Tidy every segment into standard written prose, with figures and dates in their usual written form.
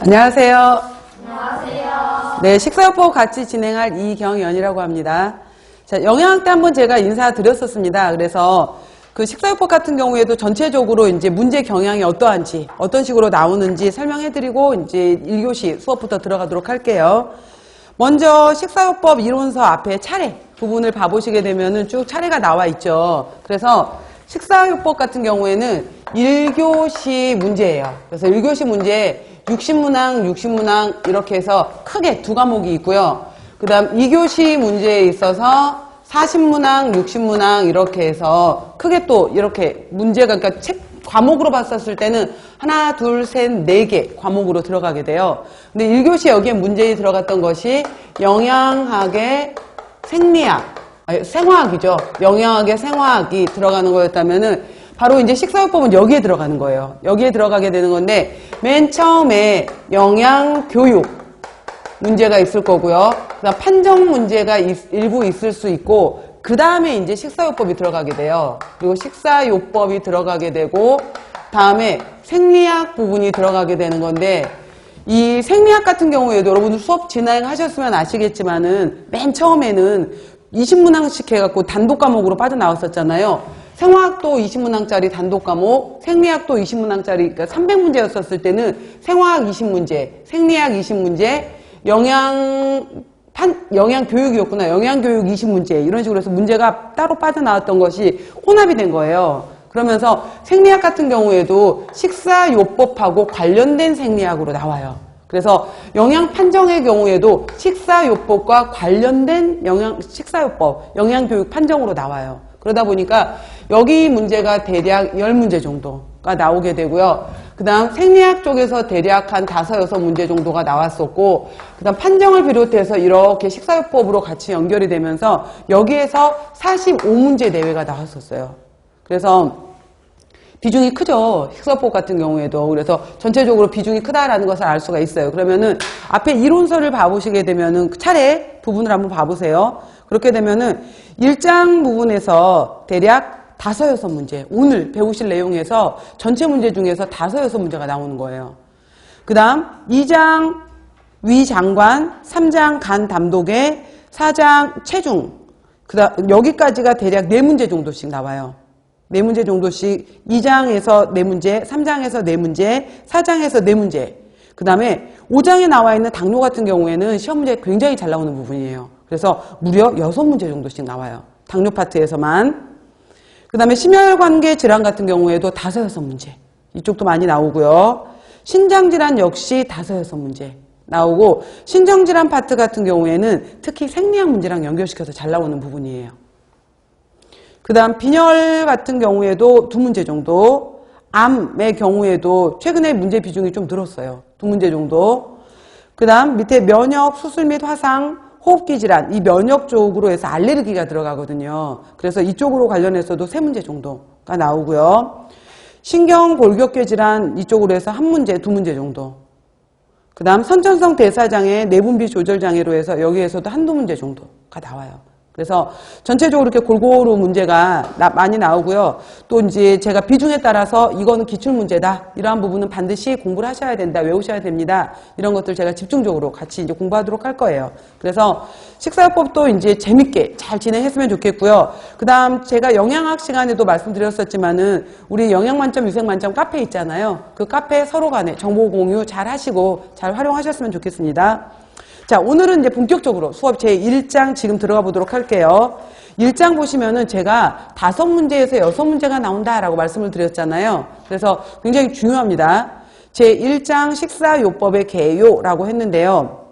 안녕하세요. 안녕하세요. 네, 식사요법 같이 진행할 이경연이라고 합니다. 자, 영양학 때 한번 제가 인사드렸었습니다. 그래서 그 식사요법 같은 경우에도 전체적으로 이제 문제 경향이 어떠한지, 어떤 식으로 나오는지 설명해드리고 이제 1교시 수업부터 들어가도록 할게요. 먼저 식사요법 이론서 앞에 차례 부분을 봐보시게 되면은 쭉 차례가 나와 있죠. 그래서 식사요법 같은 경우에는 1교시 문제예요. 그래서 1교시 문제 60문항, 60문항 이렇게 해서 크게 두 과목이 있고요. 그 다음 2교시 문제에 있어서 40문항, 60문항 이렇게 해서 크게 또 이렇게 문제가 그러니까 책 과목으로 봤었을 때는 하나, 둘, 셋, 네 개 과목으로 들어가게 돼요. 근데 1교시 여기에 문제에 들어갔던 것이 영양학의 생리학, 생화학이죠. 영양학의 생화학이 들어가는 거였다면은 바로 이제 식사요법은 여기에 들어가는 거예요. 여기에 들어가게 되는 건데 맨 처음에 영양교육 문제가 있을 거고요. 그다음 판정 문제가 일부 있을 수 있고 그 다음에 이제 식사요법이 들어가게 돼요. 그리고 식사요법이 들어가게 되고 다음에 생리학 부분이 들어가게 되는 건데 이 생리학 같은 경우에도 여러분들 수업 진행하셨으면 아시겠지만은 맨 처음에는 20문항씩 해갖고 단독 과목으로 빠져나왔었잖아요. 생화학도 20문항짜리 단독 과목, 생리학도 20문항짜리, 그러니까 300문제였었을 때는 생화학 20문제, 생리학 20문제, 영양교육이었구나. 영양교육 20문제. 이런 식으로 해서 문제가 따로 빠져나왔던 것이 혼합이 된 거예요. 그러면서 생리학 같은 경우에도 식사요법하고 관련된 생리학으로 나와요. 그래서 영양 판정의 경우에도 식사요법과 관련된 식사요법, 영양교육 판정으로 나와요. 그러다 보니까 여기 문제가 대략 10문제 정도가 나오게 되고요. 그 다음 생리학 쪽에서 대략 한 5, 6문제 정도가 나왔었고 그 다음 판정을 비롯해서 이렇게 식사요법으로 같이 연결이 되면서 여기에서 45문제 내외가 나왔었어요. 그래서 비중이 크죠. 식사요법 같은 경우에도. 그래서 전체적으로 비중이 크다라는 것을 알 수가 있어요. 그러면은 앞에 이론서를 봐보시게 되면은 차례 부분을 한번 봐보세요. 그렇게 되면은 1장 부분에서 대략 5, 6문제, 오늘 배우실 내용에서 전체 문제 중에서 5, 6문제가 나오는 거예요. 그 다음 2장 위장관, 3장 간 담독에, 4장 체중, 그 다음 여기까지가 대략 4문제 정도씩 나와요. 4문제 정도씩 2장에서 4문제, 3장에서 4문제, 4장에서 4문제. 그 다음에 5장에 나와 있는 당뇨 같은 경우에는 시험 문제 굉장히 잘 나오는 부분이에요. 그래서 무려 6문제 정도씩 나와요. 당뇨 파트에서만. 그 다음에 심혈관계 질환 같은 경우에도 5, 6문제. 이쪽도 많이 나오고요. 신장질환 역시 5, 6문제 나오고 신정질환 파트 같은 경우에는 특히 생리학 문제랑 연결시켜서 잘 나오는 부분이에요. 그 다음 빈혈 같은 경우에도 2문제 정도, 암의 경우에도 최근에 문제 비중이 좀 늘었어요. 2문제 정도. 그 다음 밑에 면역, 수술 및 화상, 호흡기 질환, 이 면역 쪽으로 해서 알레르기가 들어가거든요. 그래서 이쪽으로 관련해서도 3문제 정도가 나오고요. 신경골격계 질환 이쪽으로 해서 1문제, 2문제 정도. 그 다음 선천성 대사장애, 내분비 조절 장애로 해서 여기에서도 1, 2문제 정도가 나와요. 그래서 전체적으로 이렇게 골고루 문제가 많이 나오고요. 또 이제 제가 비중에 따라서 이거는 기출문제다. 이러한 부분은 반드시 공부를 하셔야 된다. 외우셔야 됩니다. 이런 것들 제가 집중적으로 같이 이제 공부하도록 할 거예요. 그래서 식사요법도 이제 재밌게 잘 진행했으면 좋겠고요. 그 다음 제가 영양학 시간에도 말씀드렸었지만은 우리 영양만점, 위생만점 카페 있잖아요. 그 카페 서로 간에 정보 공유 잘 하시고 잘 활용하셨으면 좋겠습니다. 자, 오늘은 이제 본격적으로 수업 제1장 지금 들어가 보도록 할게요. 1장 보시면은 제가 5문제에서 6문제가 나온다라고 말씀을 드렸잖아요. 그래서 굉장히 중요합니다. 제1장 식사요법의 개요라고 했는데요.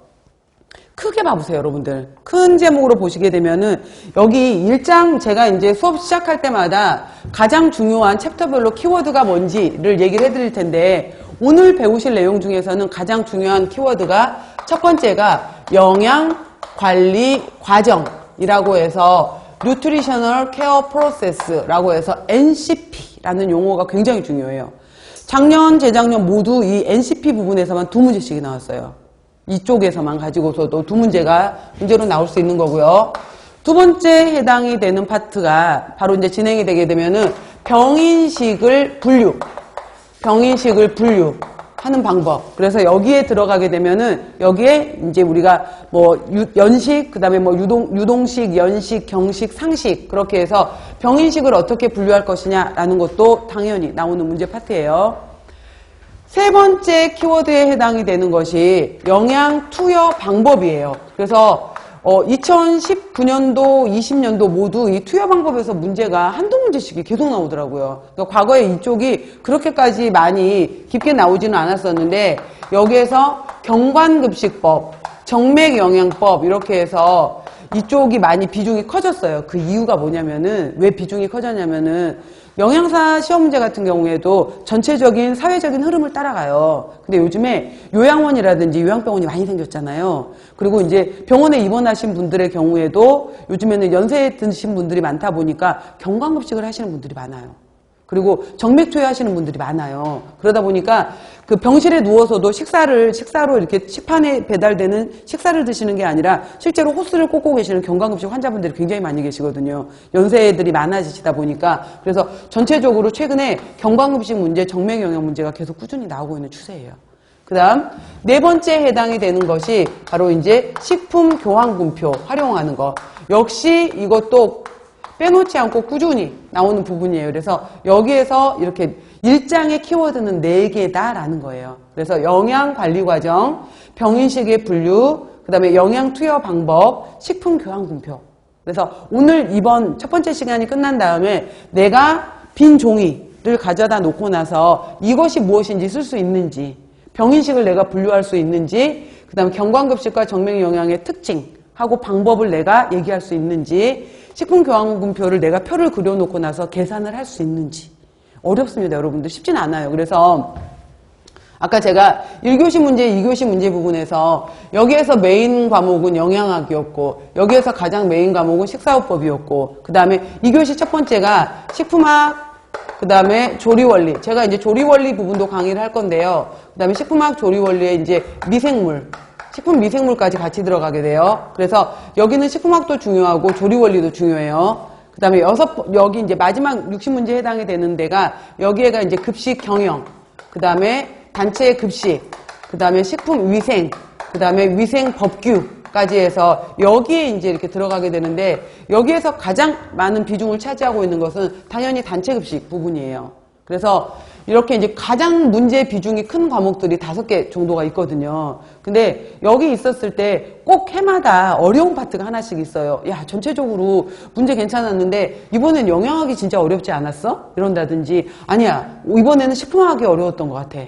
크게 봐보세요, 여러분들. 큰 제목으로 보시게 되면은 여기 1장 제가 이제 수업 시작할 때마다 가장 중요한 챕터별로 키워드가 뭔지를 얘기를 해드릴 텐데 오늘 배우실 내용 중에서는 가장 중요한 키워드가 첫 번째가 영양관리 과정이라고 해서 Nutritional Care Process라고 해서 NCP라는 용어가 굉장히 중요해요. 작년, 재작년 모두 이 NCP 부분에서만 2문제씩이 나왔어요. 이쪽에서만 가지고서도 2문제가 문제로 나올 수 있는 거고요. 두 번째 해당이 되는 파트가 바로 이제 진행이 되게 되면은 병인식을 분류 하는 방법. 그래서 여기에 들어가게 되면은 여기에 이제 우리가 뭐 연식, 그다음에 뭐 유동식, 연식, 경식, 상식 그렇게 해서 병인식을 어떻게 분류할 것이냐라는 것도 당연히 나오는 문제 파트예요. 세 번째 키워드에 해당이 되는 것이 영양 투여 방법이에요. 그래서 2019년도, 20년도 모두 이 투여 방법에서 문제가 한두 문제씩이 계속 나오더라고요. 그러니까 과거에 이쪽이 그렇게까지 많이 깊게 나오지는 않았었는데 여기에서 경관급식법, 정맥영양법 이렇게 해서 이쪽이 많이 비중이 커졌어요. 그 이유가 뭐냐면은 왜 비중이 커졌냐면은 영양사 시험 문제 같은 경우에도 전체적인 사회적인 흐름을 따라가요. 근데 요즘에 요양원이라든지 요양병원이 많이 생겼잖아요. 그리고 이제 병원에 입원하신 분들의 경우에도 요즘에는 연세에 드신 분들이 많다 보니까 경관급식을 하시는 분들이 많아요. 그리고 정맥투여 하시는 분들이 많아요. 그러다 보니까 그 병실에 누워서도 식사로 이렇게 식판에 배달되는 식사를 드시는 게 아니라 실제로 호스를 꽂고 계시는 경관급식 환자분들이 굉장히 많이 계시거든요. 연세들이 많아지시다 보니까. 그래서 전체적으로 최근에 경관급식 문제, 정맥영양 문제가 계속 꾸준히 나오고 있는 추세예요. 그 다음, 네 번째 해당이 되는 것이 바로 이제 식품교환군표 활용하는 거. 역시 이것도 빼놓지 않고 꾸준히 나오는 부분이에요. 그래서 여기에서 이렇게 일장의 키워드는 4개다라는 거예요. 그래서 영양관리과정, 병인식의 분류, 그 다음에 영양투여 방법, 식품교환군표. 그래서 오늘 이번 첫 번째 시간이 끝난 다음에 내가 빈 종이를 가져다 놓고 나서 이것이 무엇인지 쓸 수 있는지, 병인식을 내가 분류할 수 있는지, 그 다음에 경관급식과 정맥영양의 특징하고 방법을 내가 얘기할 수 있는지, 식품교환군표를 내가 표를 그려놓고 나서 계산을 할 수 있는지. 어렵습니다, 여러분들. 쉽진 않아요. 그래서 아까 제가 1교시 문제, 2교시 문제 부분에서 여기에서 메인 과목은 영양학이었고 여기에서 가장 메인 과목은 식사요법이었고 그 다음에 2교시 첫 번째가 식품학, 그 다음에 조리원리. 제가 이제 조리원리 부분도 강의를 할 건데요. 그 다음에 식품학 조리원리에 이제 미생물, 식품 미생물까지 같이 들어가게 돼요. 그래서 여기는 식품학도 중요하고 조리원리도 중요해요. 그 다음에 여기 이제 마지막 60문제에 해당이 되는 데가 여기에가 이제 급식 경영, 그 다음에 단체 급식, 그 다음에 식품 위생, 그 다음에 위생 법규까지 해서 여기에 이제 이렇게 들어가게 되는데 여기에서 가장 많은 비중을 차지하고 있는 것은 당연히 단체 급식 부분이에요. 그래서 이렇게 이제 가장 문제 비중이 큰 과목들이 5개 정도가 있거든요. 근데 여기 있었을 때 꼭 해마다 어려운 파트가 하나씩 있어요. 야, 전체적으로 문제 괜찮았는데 이번엔 영양학이 진짜 어렵지 않았어? 이런다든지 아니야, 이번에는 식품학이 어려웠던 것 같아.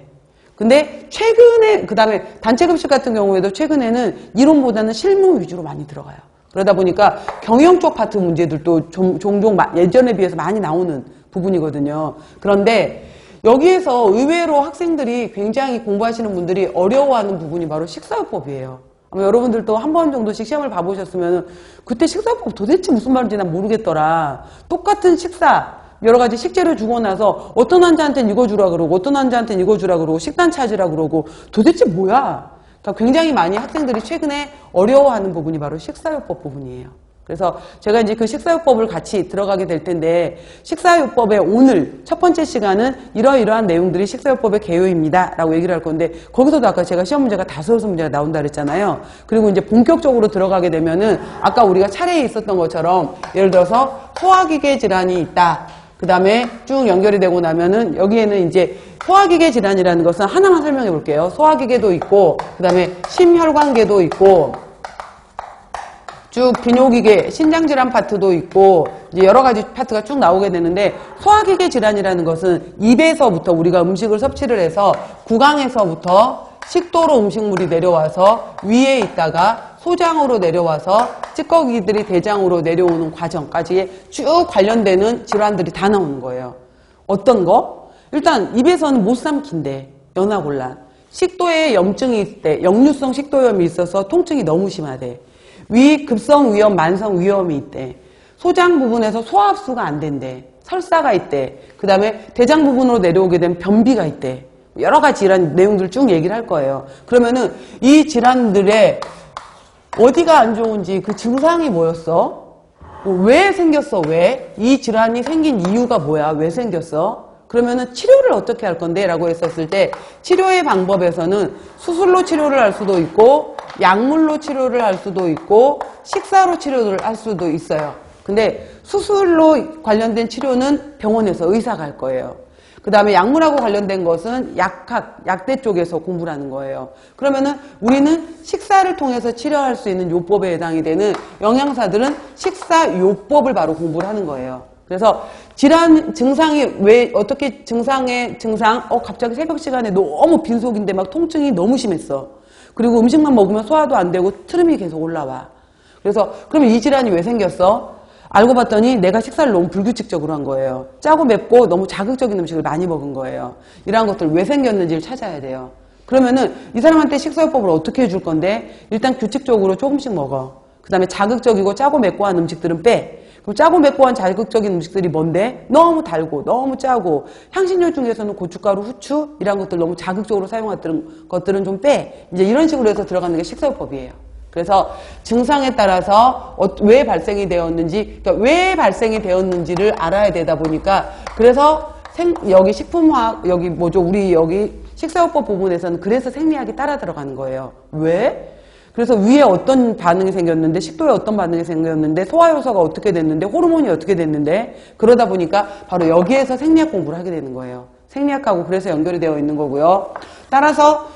근데 최근에 그 다음에 단체급식 같은 경우에도 최근에는 이론보다는 실무 위주로 많이 들어가요. 그러다 보니까 경영 쪽 파트 문제들도 종종 예전에 비해서 많이 나오는 부분이거든요. 그런데 여기에서 의외로 학생들이 굉장히 공부하시는 분들이 어려워하는 부분이 바로 식사요법이에요. 아마 여러분들도 한 번 정도씩 시험을 봐보셨으면 그때 식사요법 도대체 무슨 말인지 난 모르겠더라. 똑같은 식사, 여러 가지 식재료 주고 나서 어떤 환자한테는 이거 주라 그러고 어떤 환자한테는 이거 주라 그러고 식단 찾으라 그러고 도대체 뭐야? 그러니까 굉장히 많이 학생들이 최근에 어려워하는 부분이 바로 식사요법 부분이에요. 그래서 제가 이제 그 식사요법을 같이 들어가게 될 텐데 식사요법의 오늘 첫 번째 시간은 이러이러한 내용들이 식사요법의 개요입니다 라고 얘기를 할 건데 거기서도 아까 제가 시험 문제가 5문제가 나온다 그랬잖아요. 그리고 이제 본격적으로 들어가게 되면은 아까 우리가 차례에 있었던 것처럼 예를 들어서 소화기계 질환이 있다. 그 다음에 쭉 연결이 되고 나면은 여기에는 이제 소화기계 질환이라는 것은 하나만 설명해 볼게요. 소화기계도 있고 그 다음에 심혈관계도 있고 쭉 비뇨기계, 신장질환 파트도 있고 이제 여러 가지 파트가 쭉 나오게 되는데 소화기계 질환이라는 것은 입에서부터 우리가 음식을 섭취를 해서 구강에서부터 식도로 음식물이 내려와서 위에 있다가 소장으로 내려와서 찌꺼기들이 대장으로 내려오는 과정까지 쭉 관련되는 질환들이 다 나오는 거예요. 어떤 거? 일단 입에서는 못 삼킨대, 연화곤란. 식도에 염증이 있을 때, 역류성 식도염이 있어서 통증이 너무 심하대. 위 급성 위염, 만성 위염이 있대. 소장 부분에서 소화 흡수가 안 된대. 설사가 있대. 그 다음에 대장 부분으로 내려오게 되면 변비가 있대. 여러 가지 질환 내용들 쭉 얘기를 할 거예요. 그러면은 이 질환들의 어디가 안 좋은지 그 증상이 뭐였어? 왜 생겼어? 왜? 이 질환이 생긴 이유가 뭐야? 왜 생겼어? 그러면은 치료를 어떻게 할 건데? 라고 했었을 때 치료의 방법에서는 수술로 치료를 할 수도 있고 약물로 치료를 할 수도 있고 식사로 치료를 할 수도 있어요. 근데 수술로 관련된 치료는 병원에서 의사가 할 거예요. 그 다음에 약물하고 관련된 것은 약대 쪽에서 공부를 하는 거예요. 그러면은 우리는 식사를 통해서 치료할 수 있는 요법에 해당이 되는 영양사들은 식사요법을 바로 공부를 하는 거예요. 그래서 질환 증상이 왜 어떻게 갑자기 새벽 시간에 너무 빈속인데 막 통증이 너무 심했어. 그리고 음식만 먹으면 소화도 안 되고 트름이 계속 올라와. 그래서 그러면 이 질환이 왜 생겼어? 알고 봤더니 내가 식사를 너무 불규칙적으로 한 거예요. 짜고 맵고 너무 자극적인 음식을 많이 먹은 거예요. 이러한 것들 왜 생겼는지를 찾아야 돼요. 그러면은 이 사람한테 식사요법을 어떻게 해줄 건데 일단 규칙적으로 조금씩 먹어. 그 다음에 자극적이고 짜고 맵고 한 음식들은 빼. 그럼 짜고 맵고 한 자극적인 음식들이 뭔데? 너무 달고 너무 짜고 향신료 중에서는 고춧가루, 후추 이런 것들 너무 자극적으로 사용하는 것들은 좀 빼. 이제 이런 식으로 해서 들어가는 게 식사요법이에요. 그래서 증상에 따라서 왜 발생이 되었는지, 그러니까 왜 발생이 되었는지를 알아야 되다 보니까 그래서 여기 식품화학 우리 여기 식사요법 부분에서는 그래서 생리학이 따라 들어가는 거예요. 왜? 그래서 위에 어떤 반응이 생겼는데, 식도에 어떤 반응이 생겼는데, 소화효소가 어떻게 됐는데, 호르몬이 어떻게 됐는데, 그러다 보니까 바로 여기에서 생리학 공부를 하게 되는 거예요. 생리학하고 그래서 연결이 되어 있는 거고요. 따라서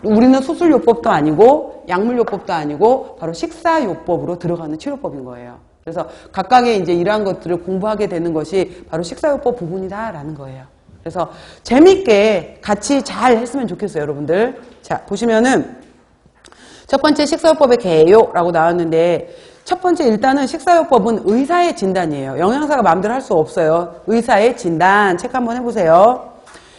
우리는 수술요법도 아니고 약물요법도 아니고 바로 식사요법으로 들어가는 치료법인 거예요. 그래서 각각의 이제 이러한 것들을 공부하게 되는 것이 바로 식사요법 부분이다라는 거예요. 그래서 재밌게 같이 잘 했으면 좋겠어요, 여러분들. 자, 보시면은 첫 번째 식사요법의 개요라고 나왔는데 첫 번째 일단은 식사요법은 의사의 진단이에요. 영양사가 마음대로 할 수 없어요. 의사의 진단 체크 한번 해보세요.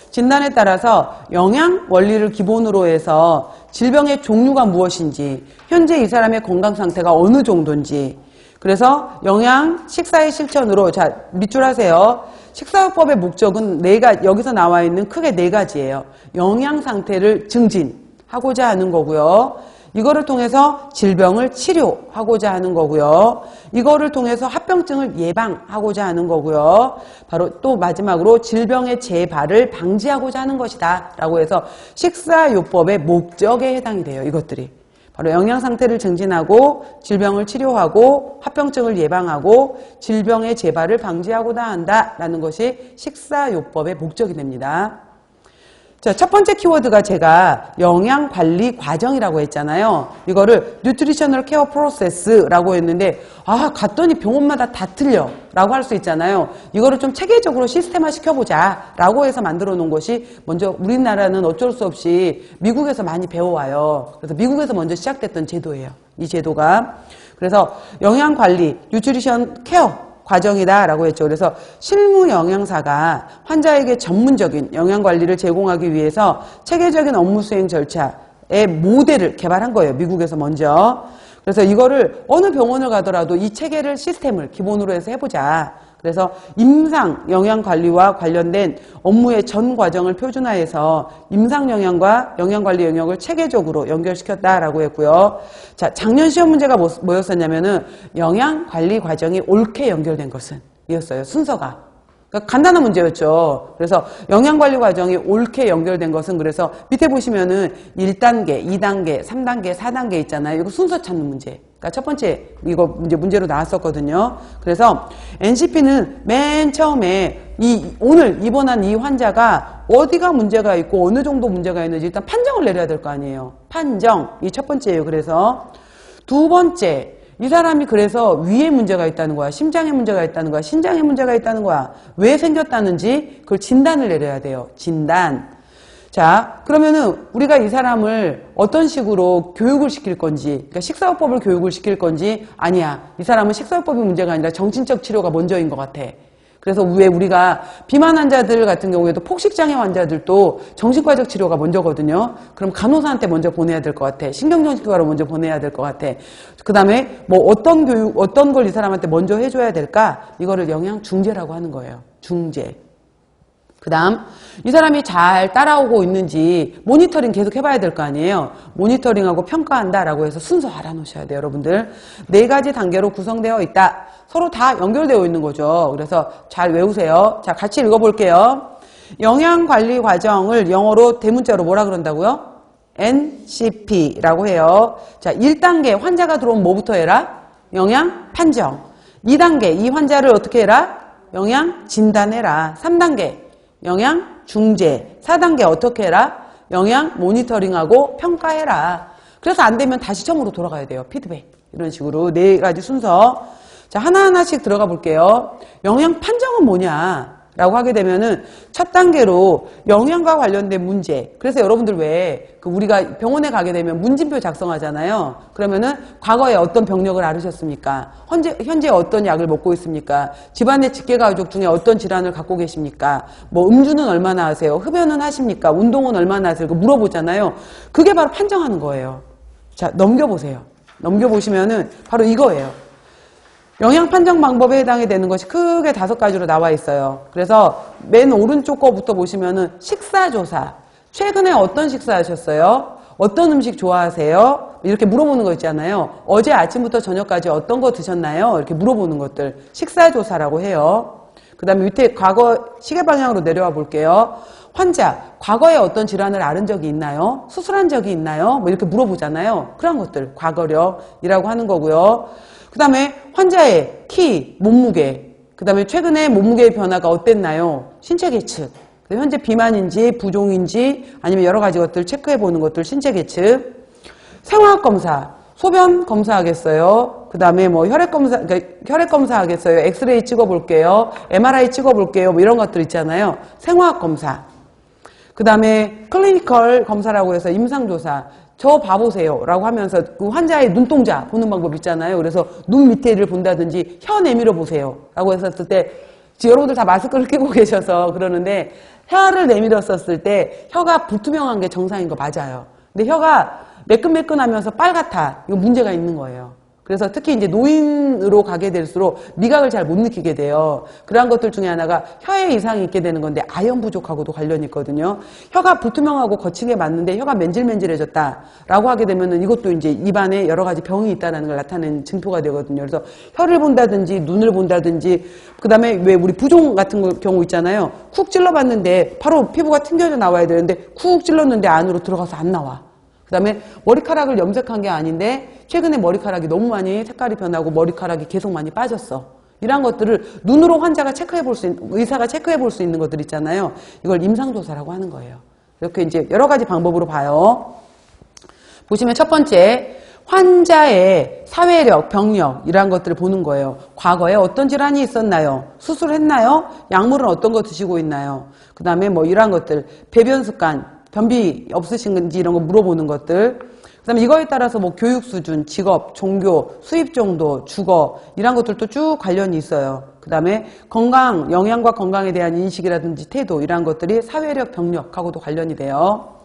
진단에 따라서 영양 원리를 기본으로 해서 질병의 종류가 무엇인지, 현재 이 사람의 건강 상태가 어느 정도인지, 그래서 영양, 식사의 실천으로, 자, 밑줄 하세요. 식사요법의 목적은 여기서 나와 있는 크게 4가지예요. 영양 상태를 증진하고자 하는 거고요. 이거를 통해서 질병을 치료하고자 하는 거고요. 이거를 통해서 합병증을 예방하고자 하는 거고요. 바로 또 마지막으로 질병의 재발을 방지하고자 하는 것이다 라고 해서 식사요법의 목적에 해당이 돼요. 이것들이 바로 영양 상태를 증진하고 질병을 치료하고 합병증을 예방하고 질병의 재발을 방지하고자 한다라는 것이 식사요법의 목적이 됩니다. 자, 첫 번째 키워드가 제가 영양관리 과정이라고 했잖아요. 이거를 뉴트리셔널 케어 프로세스라고 했는데 갔더니 병원마다 다 틀려 라고 할 수 있잖아요. 이거를 좀 체계적으로 시스템화 시켜보자 라고 해서 만들어 놓은 것이 먼저 우리나라는 어쩔 수 없이 미국에서 많이 배워와요. 그래서 미국에서 먼저 시작됐던 제도예요. 이 제도가. 그래서 영양관리, 뉴트리션 케어 과정이다라고 했죠. 그래서 실무 영양사가 환자에게 전문적인 영양관리를 제공하기 위해서 체계적인 업무 수행 절차의 모델을 개발한 거예요. 미국에서 먼저. 그래서 이거를 어느 병원을 가더라도 이 체계를 시스템을 기본으로 해서 해보자. 그래서 임상 영양관리와 관련된 업무의 전 과정을 표준화해서 임상 영양과 영양관리 영역을 체계적으로 연결시켰다라고 했고요. 자, 작년 시험 문제가 뭐였었냐면은 영양관리 과정이 옳게 연결된 것은 이었어요. 순서가. 그러니까 간단한 문제였죠. 그래서 영양관리 과정이 옳게 연결된 것은 그래서 밑에 보시면은 1단계, 2단계, 3단계, 4단계 있잖아요. 이거 순서 찾는 문제. 그러니까 첫 번째 이거 이제 문제로 나왔었거든요. 그래서 NCP는 맨 처음에 오늘 입원한 이 환자가 어디가 문제가 있고 어느 정도 문제가 있는지 일단 판정을 내려야 될 거 아니에요. 판정. 이 첫 번째예요. 그래서 두 번째 이 사람이 그래서 위에 문제가 있다는 거야. 심장에 문제가 있다는 거야. 신장에 문제가 있다는 거야. 왜 생겼다는지 그걸 진단을 내려야 돼요. 진단. 자, 그러면은 우리가 이 사람을 어떤 식으로 교육을 시킬 건지, 그러니까 식사요법을 교육을 시킬 건지, 아니야. 이 사람은 식사요법이 문제가 아니라 정신적 치료가 먼저인 것 같아. 그래서 왜 우리가 비만 환자들 같은 경우에도 폭식장애 환자들도 정신과적 치료가 먼저거든요. 그럼 간호사한테 먼저 보내야 될 것 같아. 신경정신과로 먼저 보내야 될 것 같아. 그 다음에 뭐 어떤 교육, 어떤 걸 이 사람한테 먼저 해줘야 될까? 이거를 영양중재라고 하는 거예요. 중재. 그 다음 이 사람이 잘 따라오고 있는지 모니터링 계속 해봐야 될 거 아니에요. 모니터링하고 평가한다라고 해서 순서 알아놓으셔야 돼요. 여러분들 4가지 단계로 구성되어 있다. 서로 다 연결되어 있는 거죠. 그래서 잘 외우세요. 자, 같이 읽어볼게요. 영양관리 과정을 영어로 대문자로 뭐라 그런다고요? NCP라고 해요. 자, 1단계 환자가 들어오면 뭐부터 해라? 영양 판정. 2단계 이 환자를 어떻게 해라? 영양 진단해라. 3단계 영양 중재. 4단계 어떻게 해라? 영양 모니터링하고 평가해라. 그래서 안 되면 다시 처음으로 돌아가야 돼요. 피드백. 이런 식으로 4가지 순서. 자, 하나하나씩 들어가 볼게요. 영양 판정은 뭐냐? 라고 하게 되면은 첫 단계로 영양과 관련된 문제. 그래서 여러분들 왜 우리가 병원에 가게 되면 문진표 작성하잖아요. 그러면은 과거에 어떤 병력을 앓으셨습니까? 현재 어떤 약을 먹고 있습니까? 집안의 직계가족 중에 어떤 질환을 갖고 계십니까? 뭐 음주는 얼마나 하세요? 흡연은 하십니까? 운동은 얼마나 하세요? 물어보잖아요. 그게 바로 판정하는 거예요. 자, 넘겨보세요. 넘겨보시면은 바로 이거예요. 영양 판정 방법에 해당이 되는 것이 크게 5가지로 나와 있어요. 그래서 맨 오른쪽 거부터 보시면은 식사조사. 최근에 어떤 식사 하셨어요? 어떤 음식 좋아하세요? 이렇게 물어보는 거 있잖아요. 어제 아침부터 저녁까지 어떤 거 드셨나요? 이렇게 물어보는 것들. 식사조사라고 해요. 그 다음에 밑에 과거 시계 방향으로 내려와 볼게요. 환자, 과거에 어떤 질환을 앓은 적이 있나요? 수술한 적이 있나요? 뭐 이렇게 물어보잖아요. 그런 것들, 과거력이라고 하는 거고요. 그 다음에 환자의 키, 몸무게, 그 다음에 최근에 몸무게의 변화가 어땠나요? 신체 계측, 현재 비만인지 부종인지 아니면 여러 가지 것들 체크해 보는 것들 신체 계측, 생화학 검사, 소변 검사하겠어요. 그 다음에 뭐 혈액 검사, 그러니까 혈액 검사하겠어요. 엑스레이 찍어볼게요. MRI 찍어볼게요. 뭐 이런 것들 있잖아요. 생화학 검사. 그 다음에 클리니컬 검사라고 해서 임상조사. 저 봐보세요 라고 하면서 그 환자의 눈동자 보는 방법 있잖아요. 그래서 눈 밑에를 본다든지 혀 내밀어 보세요 라고 했었을 때 지금 여러분들 다 마스크를 끼고 계셔서 그러는데 혀를 내밀었었을 때 혀가 불투명한 게 정상인 거 맞아요. 근데 혀가 매끈매끈하면서 빨갛다. 이거 문제가 있는 거예요. 그래서 특히 이제 노인으로 가게 될수록 미각을 잘 못 느끼게 돼요. 그러한 것들 중에 하나가 혀에 이상이 있게 되는 건데 아연 부족하고도 관련이 있거든요. 혀가 불투명하고 거치게 맞는데 혀가 맨질맨질해졌다라고 하게 되면은 이것도 이제 입안에 여러 가지 병이 있다는 걸 나타내는 증표가 되거든요. 그래서 혀를 본다든지 눈을 본다든지 그다음에 왜 우리 부종 같은 경우 있잖아요. 쿡 찔러봤는데 바로 피부가 튕겨져 나와야 되는데 쿡 찔렀는데 안으로 들어가서 안 나와. 그 다음에 머리카락을 염색한 게 아닌데 최근에 머리카락이 너무 많이 색깔이 변하고 머리카락이 계속 많이 빠졌어. 이런 것들을 눈으로 환자가 체크해 볼 수 있는, 의사가 체크해 볼 수 있는 것들 있잖아요. 이걸 임상조사라고 하는 거예요. 이렇게 이제 여러 가지 방법으로 봐요. 보시면 첫 번째, 환자의 사회력, 병력 이런 것들을 보는 거예요. 과거에 어떤 질환이 있었나요? 수술했나요? 약물은 어떤 거 드시고 있나요? 그 다음에 뭐 이러한 것들, 배변 습관, 변비 없으신 건지 이런 거 물어보는 것들. 그 다음에 이거에 따라서 뭐 교육 수준, 직업, 종교, 수입 정도, 주거 이런 것들도 쭉 관련이 있어요. 그 다음에 건강, 영양과 건강에 대한 인식이라든지 태도 이런 것들이 사회력, 병력하고도 관련이 돼요.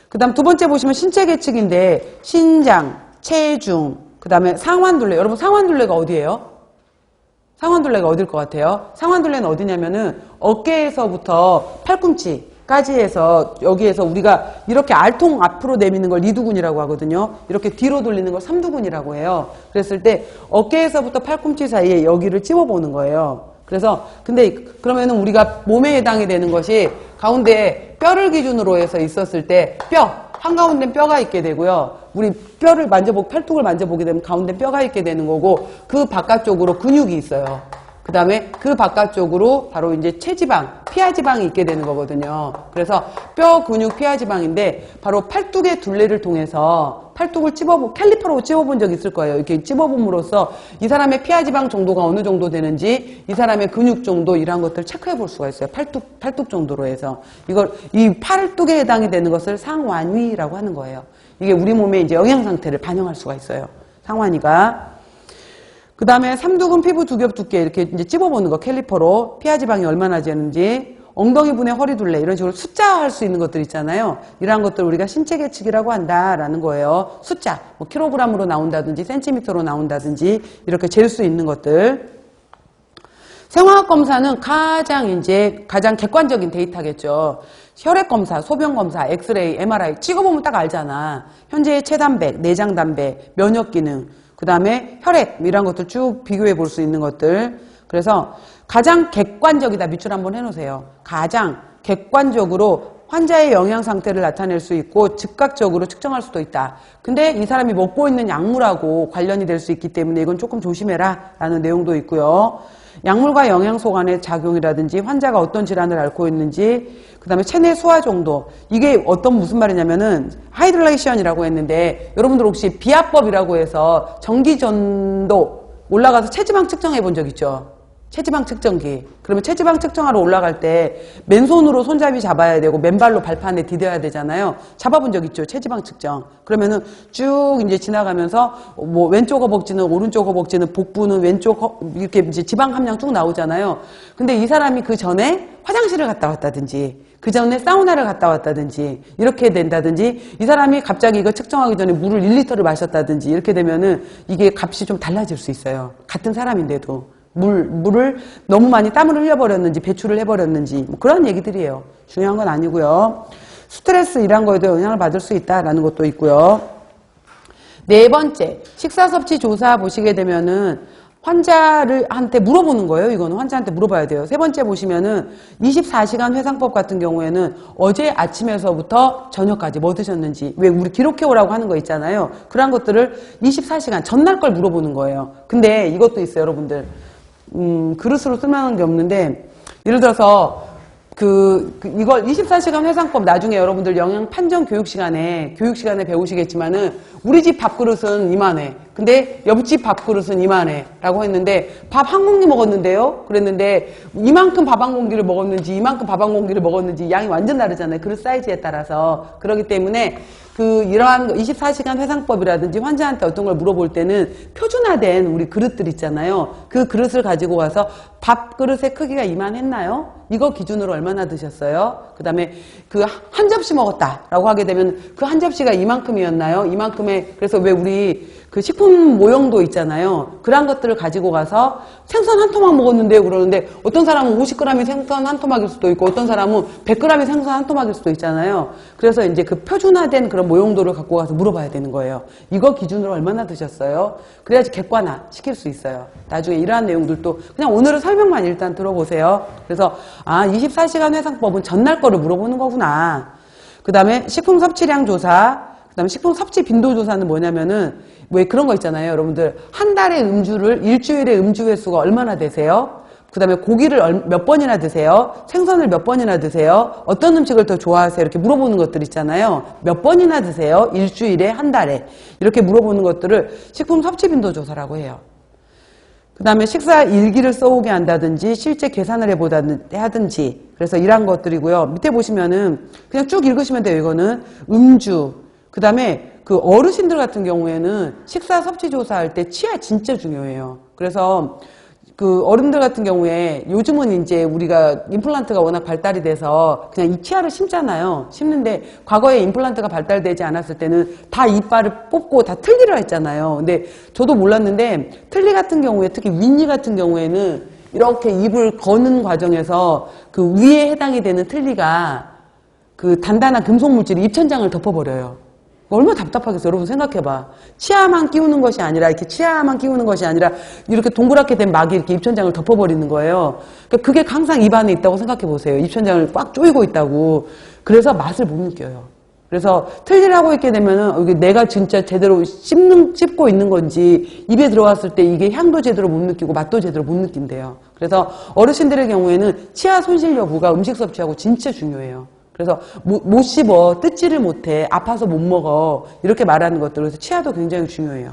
그 다음 두 번째 보시면 신체 계측인데 신장, 체중, 그 다음에 상완둘레. 여러분 상완둘레가 어디예요? 상완둘레가 어딜 것 같아요? 상완둘레는 어디냐면은 어깨에서부터 팔꿈치 까지 해서 여기에서 우리가 이렇게 알통 앞으로 내미는 걸 이두근이라고 하거든요. 이렇게 뒤로 돌리는 걸 삼두근이라고 해요. 그랬을 때 어깨에서부터 팔꿈치 사이에 여기를 찝어보는 거예요. 그래서 근데 그러면은 우리가 몸에 해당이 되는 것이 가운데 뼈를 기준으로 해서 있었을 때 뼈 한가운데 뼈가 있게 되고요. 우리 뼈를 만져보고 팔뚝을 만져보게 되면 가운데 뼈가 있게 되는 거고 그 바깥쪽으로 근육이 있어요. 그 다음에 그 바깥쪽으로 바로 이제 체지방, 피하지방이 있게 되는 거거든요. 그래서 뼈, 근육, 피하지방인데 바로 팔뚝의 둘레를 통해서 팔뚝을 캘리퍼로 찝어본 적 있을 거예요. 이렇게 찝어봄으로써 이 사람의 피하지방 정도가 어느 정도 되는지 이 사람의 근육 정도 이런 것들을 체크해 볼 수가 있어요. 팔뚝 정도로 해서. 이 팔뚝에 해당이 되는 것을 상완위라고 하는 거예요. 이게 우리 몸의 이제 영양 상태를 반영할 수가 있어요. 상완위가. 그 다음에 삼두근 피부 두겹 두께 이렇게 이제 찝어보는 거 캘리퍼로 피하지방이 얼마나 되는지 엉덩이 분의 허리 둘레 이런 식으로 숫자할 수 있는 것들 있잖아요. 이러한 것들 우리가 신체 계측이라고 한다라는 거예요. 숫자 뭐 킬로그램으로 나온다든지 센티미터로 나온다든지 이렇게 잴 수 있는 것들. 생화학 검사는 가장 객관적인 데이터겠죠. 혈액 검사, 소변 검사, 엑스레이, MRI 찍어보면 딱 알잖아. 현재의 체단백, 내장 단백, 면역 기능, 그 다음에 혈액 이런 것들 쭉 비교해 볼 수 있는 것들. 그래서 가장 객관적이다. 밑줄 한번 해놓으세요. 가장 객관적으로 환자의 영양 상태를 나타낼 수 있고 즉각적으로 측정할 수도 있다. 근데 이 사람이 먹고 있는 약물하고 관련이 될 수 있기 때문에 이건 조금 조심해라 라는 내용도 있고요. 약물과 영양소 간의 작용이라든지 환자가 어떤 질환을 앓고 있는지, 그 다음에 체내 수화 정도. 이게 무슨 말이냐면은 하이드레이션이라고 했는데 여러분들 혹시 비압법이라고 해서 전기전도 올라가서 체지방 측정해 본 적 있죠? 체지방 측정기. 그러면 체지방 측정하러 올라갈 때 맨손으로 손잡이 잡아야 되고 맨발로 발판에 디뎌야 되잖아요. 잡아본 적 있죠? 체지방 측정. 그러면은 쭉 이제 지나가면서 뭐 왼쪽 허벅지는 오른쪽 허벅지는 복부는 왼쪽 이렇게 이제 지방 함량 쭉 나오잖아요. 근데 이 사람이 그 전에 화장실을 갔다 왔다든지 그 전에 사우나를 갔다 왔다든지 이렇게 된다든지 이 사람이 갑자기 이거 측정하기 전에 물을 1리터를 마셨다든지 이렇게 되면은 이게 값이 좀 달라질 수 있어요. 같은 사람인데도. 물을 너무 많이 땀을 흘려버렸는지 배출을 해버렸는지 뭐 그런 얘기들이에요. 중요한 건 아니고요. 스트레스 이런 거에도 영향을 받을 수 있다라는 것도 있고요. 네 번째, 식사 섭취 조사 보시게 되면은 환자한테 물어보는 거예요. 이거는 환자한테 물어봐야 돼요. 세 번째 보시면은 24시간 회상법 같은 경우에는 어제 아침에서부터 저녁까지 뭐 드셨는지, 왜 우리 기록해 오라고 하는 거 있잖아요. 그런 것들을 24시간 전날 걸 물어보는 거예요. 근데 이것도 있어요, 여러분들. 그릇으로 쓸만한 게 없는데, 예를 들어서, 이걸 24시간 회상법 나중에 여러분들 영양 판정 교육 시간에 배우시겠지만은, 우리 집 밥그릇은 이만해. 근데 옆집 밥그릇은 이만해. 라고 했는데, 밥 한 공기 먹었는데요? 그랬는데, 이만큼 밥 한 공기를 먹었는지, 이만큼 밥 한 공기를 먹었는지, 양이 완전 다르잖아요. 그릇 사이즈에 따라서. 그렇기 때문에, 이러한 24시간 회상법이라든지 환자한테 어떤 걸 물어볼 때는 표준화된 우리 그릇들 있잖아요. 그 그릇을 가지고 와서 밥그릇의 크기가 이만했나요? 이거 기준으로 얼마나 드셨어요? 그 다음에 한 접시 먹었다라고 하게 되면 그 한 접시가 이만큼이었나요? 이만큼의, 그래서 왜 우리 식품 모형도 있잖아요. 그런 것들을 가지고 가서 생선 한 토막 먹었는데요. 그러는데 어떤 사람은 50g이 생선 한 토막일 수도 있고 어떤 사람은 100g이 생선 한 토막일 수도 있잖아요. 그래서 이제 그 표준화된 그런 모형도를 갖고 가서 물어봐야 되는 거예요. 이거 기준으로 얼마나 드셨어요? 그래야지 객관화 시킬 수 있어요. 나중에 이러한 내용들도 그냥 오늘은 설명만 일단 들어보세요. 그래서 24시간 회상법은 전날 거를 물어보는 거구나. 그 다음에 식품 섭취량 조사, 그 다음에 식품 섭취 빈도 조사는 뭐냐면은 왜 그런 거 있잖아요. 여러분들 한 달에 일주일에 음주 횟수가 얼마나 되세요? 그 다음에 고기를 몇 번이나 드세요? 생선을 몇 번이나 드세요? 어떤 음식을 더 좋아하세요? 이렇게 물어보는 것들 있잖아요. 몇 번이나 드세요? 일주일에, 한 달에. 이렇게 물어보는 것들을 식품 섭취 빈도 조사라고 해요. 그 다음에 식사 일기를 써오게 한다든지 실제 계산을 하든지 그래서 이런 것들이고요. 밑에 보시면은 그냥 쭉 읽으시면 돼요. 이거는 음주, 그 다음에 어르신들 같은 경우에는 식사 섭취 조사할 때 치아 진짜 중요해요. 그래서 어른들 같은 경우에 요즘은 이제 우리가 임플란트가 워낙 발달이 돼서 그냥 이 치아를 심잖아요. 심는데 과거에 임플란트가 발달되지 않았을 때는 다 이빨을 뽑고 다 틀니를 했잖아요. 근데 저도 몰랐는데 틀니 같은 경우에 특히 윗니 같은 경우에는 이렇게 입을 거는 과정에서 위에 해당이 되는 틀니가 단단한 금속 물질이 입천장을 덮어버려요. 얼마나 답답하겠어요. 여러분 생각해봐. 치아만 끼우는 것이 아니라 이렇게 동그랗게 된 막이 이렇게 입천장을 덮어버리는 거예요. 그러니까 그게 항상 입 안에 있다고 생각해보세요. 입천장을 꽉 조이고 있다고. 그래서 맛을 못 느껴요. 그래서 틀니를 하고 있게 되면은 이게 내가 진짜 제대로 씹고 있는 건지 입에 들어갔을 때 이게 향도 제대로 못 느끼고 맛도 제대로 못 느낀대요. 그래서 어르신들의 경우에는 치아 손실 여부가 음식 섭취하고 진짜 중요해요. 그래서 못 씹어, 뜯지를 못해, 아파서 못 먹어 이렇게 말하는 것들. 그래서 치아도 굉장히 중요해요.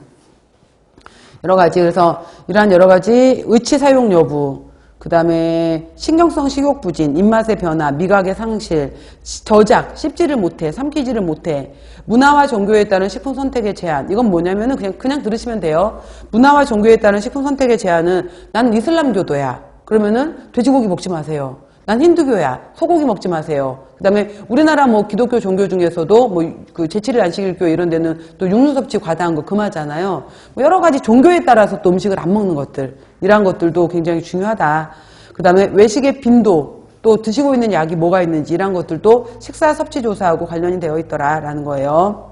여러 가지. 그래서 이러한 여러 가지 의치 사용 여부, 그 다음에 신경성 식욕 부진, 입맛의 변화, 미각의 상실, 저작, 씹지를 못해, 삼키지를 못해, 문화와 종교에 따른 식품 선택의 제한. 이건 뭐냐면은 그냥 들으시면 돼요. 문화와 종교에 따른 식품 선택의 제한은 나는 이슬람교도야. 그러면은 돼지고기 먹지 마세요. 난 힌두교야. 소고기 먹지 마세요. 그 다음에 우리나라 뭐 기독교 종교 중에서도 뭐 그 제7일 안식일교회 이런 데는 또 육류 섭취 과다한 거 금하잖아요. 뭐 여러 가지 종교에 따라서 또 음식을 안 먹는 것들, 이러한 것들도 굉장히 중요하다. 그 다음에 외식의 빈도, 또 드시고 있는 약이 뭐가 있는지 이런 것들도 식사 섭취 조사하고 관련이 되어 있더라라는 거예요.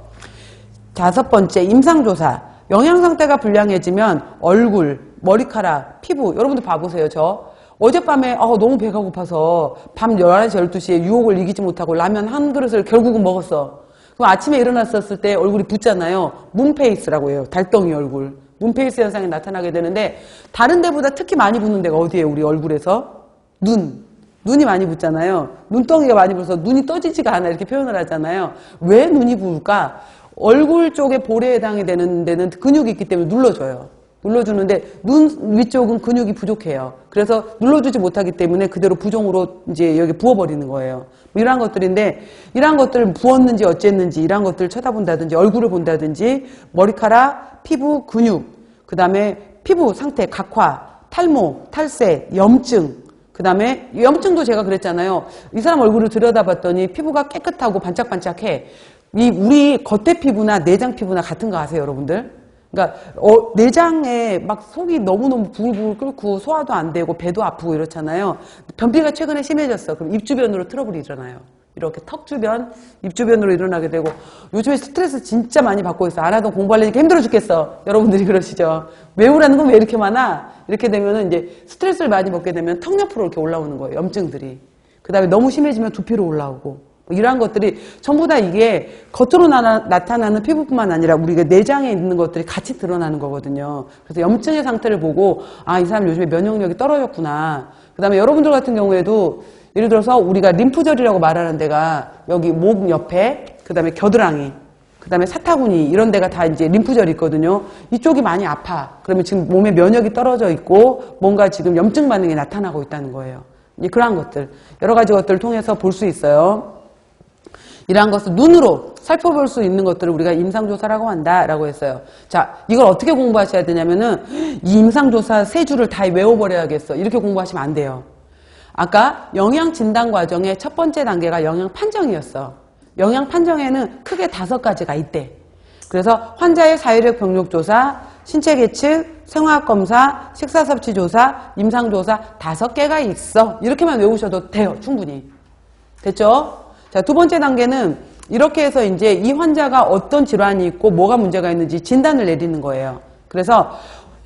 5번째, 임상조사. 영양 상태가 불량해지면 얼굴, 머리카락, 피부, 여러분들 봐보세요. 저 어젯밤에 너무 배가 고파서 밤 11시, 12시에 유혹을 이기지 못하고 라면 한 그릇을 결국은 먹었어. 그럼 아침에 일어났었을 때 얼굴이 붓잖아요. 문페이스라고 해요. 달덩이 얼굴. 문페이스 현상이 나타나게 되는데 다른 데보다 특히 많이 붓는 데가 어디예요? 우리 얼굴에서? 눈이 많이 붓잖아요. 눈덩이가 많이 부어서 눈이 떠지지가 않아 이렇게 표현을 하잖아요. 왜 눈이 부을까? 얼굴 쪽에 볼에 해당이 되는 데는 근육이 있기 때문에 눌러줘요. 눌러주는데 눈 위쪽은 근육이 부족해요. 그래서 눌러주지 못하기 때문에 그대로 부종으로 이제 여기 부어버리는 거예요. 뭐 이러한 것들인데 이러한 것들을 부었는지 어쨌는지 이러한 것들을 쳐다본다든지 얼굴을 본다든지 머리카락, 피부, 근육, 그 다음에 피부 상태, 각화, 탈모, 탈색, 염증, 그 다음에 염증도 제가 그랬잖아요. 이 사람 얼굴을 들여다봤더니 피부가 깨끗하고 반짝반짝해. 우리 겉에 피부나 내장 피부나 같은 거 아세요, 여러분들? 그러니까 내장에 막 속이 너무너무 부글부글 끓고 소화도 안 되고 배도 아프고 이렇잖아요. 변비가 최근에 심해졌어. 그럼 입 주변으로 트러블이 일어나요. 이렇게 턱 주변, 입 주변으로 일어나게 되고 요즘에 스트레스 진짜 많이 받고 있어. 안 하던 공부하려니까 힘들어 죽겠어. 여러분들이 그러시죠. 외우라는 건 왜 이렇게 많아? 이렇게 되면은 이제 스트레스를 많이 받게 되면 턱 옆으로 이렇게 올라오는 거예요. 염증들이. 그 다음에 너무 심해지면 두피로 올라오고. 이러한 것들이 전부 다 이게 겉으로 나타나는 피부뿐만 아니라 우리가 내장에 있는 것들이 같이 드러나는 거거든요. 그래서 염증의 상태를 보고 이 사람 요즘에 면역력이 떨어졌구나. 그 다음에 여러분들 같은 경우에도 예를 들어서 우리가 림프절이라고 말하는 데가 여기 목 옆에, 그 다음에 겨드랑이, 그 다음에 사타구니 이런 데가 다 이제 림프절이 있거든요. 이쪽이 많이 아파. 그러면 지금 몸에 면역이 떨어져 있고 뭔가 지금 염증 반응이 나타나고 있다는 거예요. 이제 그러한 것들, 여러 가지 것들을 통해서 볼 수 있어요. 이러한 것을 눈으로 살펴볼 수 있는 것들을 우리가 임상조사라고 한다라고 했어요. 자, 이걸 어떻게 공부하셔야 되냐면은 이 임상조사 세 줄을 다 외워버려야겠어. 이렇게 공부하시면 안 돼요. 아까 영양진단 과정의 첫 번째 단계가 영양판정이었어. 영양판정에는 크게 5가지가 있대. 그래서 환자의 사회력 병력조사, 신체계측, 생화학검사, 식사섭취조사, 임상조사 5개가 있어. 이렇게만 외우셔도 돼요. 충분히. 됐죠? 자, 두 번째 단계는 이렇게 해서 이제 이 환자가 어떤 질환이 있고 뭐가 문제가 있는지 진단을 내리는 거예요. 그래서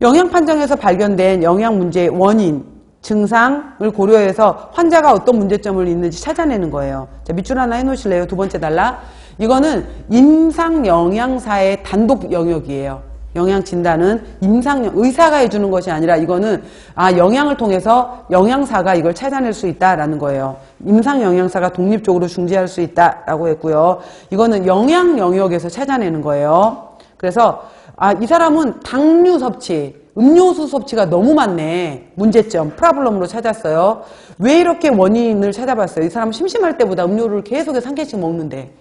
영양 판정에서 발견된 영양 문제의 원인, 증상을 고려해서 환자가 어떤 문제점을 있는지 찾아내는 거예요. 자, 밑줄 하나 해놓으실래요? 두 번째 달라. 이거는 임상영양사의 단독 영역이에요. 영양진단은 의사가 해주는 것이 아니라 이거는 영양을 통해서 영양사가 이걸 찾아낼 수 있다라는 거예요. 임상영양사가 독립적으로 중재할 수 있다라고 했고요. 이거는 영양 영역에서 찾아내는 거예요. 그래서 이 사람은 당류 섭취, 음료수 섭취가 너무 많네. 문제점, 프라블럼으로 찾았어요. 왜 이렇게 원인을 찾아봤어요? 이 사람 심심할 때보다 음료를 계속해서 1개씩 먹는데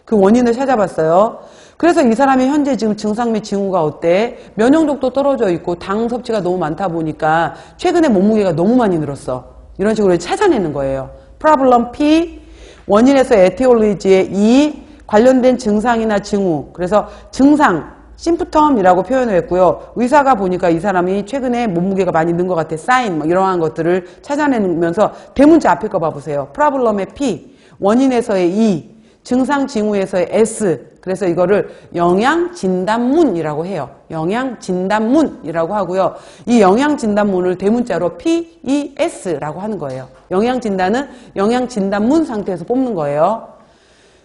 그 원인을 찾아봤어요. 그래서 이 사람이 현재 지금 증상 및 징후가 어때? 면역력도 떨어져 있고 당 섭취가 너무 많다 보니까 최근에 몸무게가 너무 많이 늘었어. 이런 식으로 찾아내는 거예요. 프라블럼 P, 원인에서 에티올로지의 E, 관련된 증상이나 징후. 그래서 증상, 심프텀이라고 표현을 했고요. 의사가 보니까 이 사람이 최근에 몸무게가 많이 는 것 같아. 사인, 이러한 것들을 찾아내면서 대문자 앞에 거 봐보세요. 프라블럼의 P, 원인에서의 E, 증상 징후에서의 S. 그래서 이거를 영양진단문이라고 해요. 영양진단문이라고 하고요. 이 영양진단문을 대문자로 PES라고 하는 거예요. 영양진단은 영양진단문 상태에서 뽑는 거예요.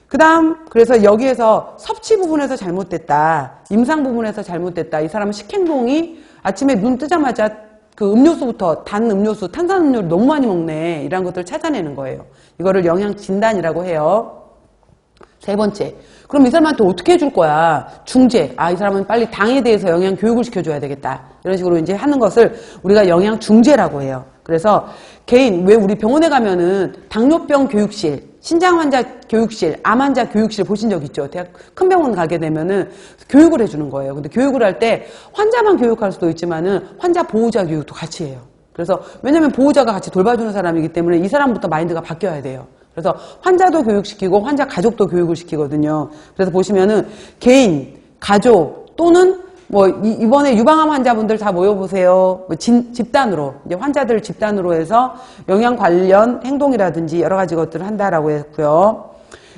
그 다음, 그래서 여기에서 섭취 부분에서 잘못됐다. 임상 부분에서 잘못됐다. 이 사람은 식행동이 아침에 눈 뜨자마자 그 음료수부터 단 음료수, 탄산음료를 너무 많이 먹네. 이런 것들을 찾아내는 거예요. 이거를 영양진단이라고 해요. 세 번째. 그럼 이 사람한테 어떻게 해줄 거야? 중재. 이 사람은 빨리 당에 대해서 영양 교육을 시켜줘야 되겠다. 이런 식으로 이제 하는 것을 우리가 영양 중재라고 해요. 그래서 개인, 왜 우리 병원에 가면은 당뇨병 교육실, 신장 환자 교육실, 암 환자 교육실 보신 적 있죠? 대학 큰 병원 가게 되면은 교육을 해주는 거예요. 근데 교육을 할 때 환자만 교육할 수도 있지만은 환자 보호자 교육도 같이 해요. 그래서 왜냐면 보호자가 같이 돌봐주는 사람이기 때문에 이 사람부터 마인드가 바뀌어야 돼요. 그래서 환자도 교육시키고 환자 가족도 교육을 시키거든요. 그래서 보시면은 개인, 가족 또는 뭐 이번에 유방암 환자분들 다 모여보세요. 뭐 집단으로 이제 환자들 집단으로 해서 영양 관련 행동이라든지 여러 가지 것들을 한다라고 했고요.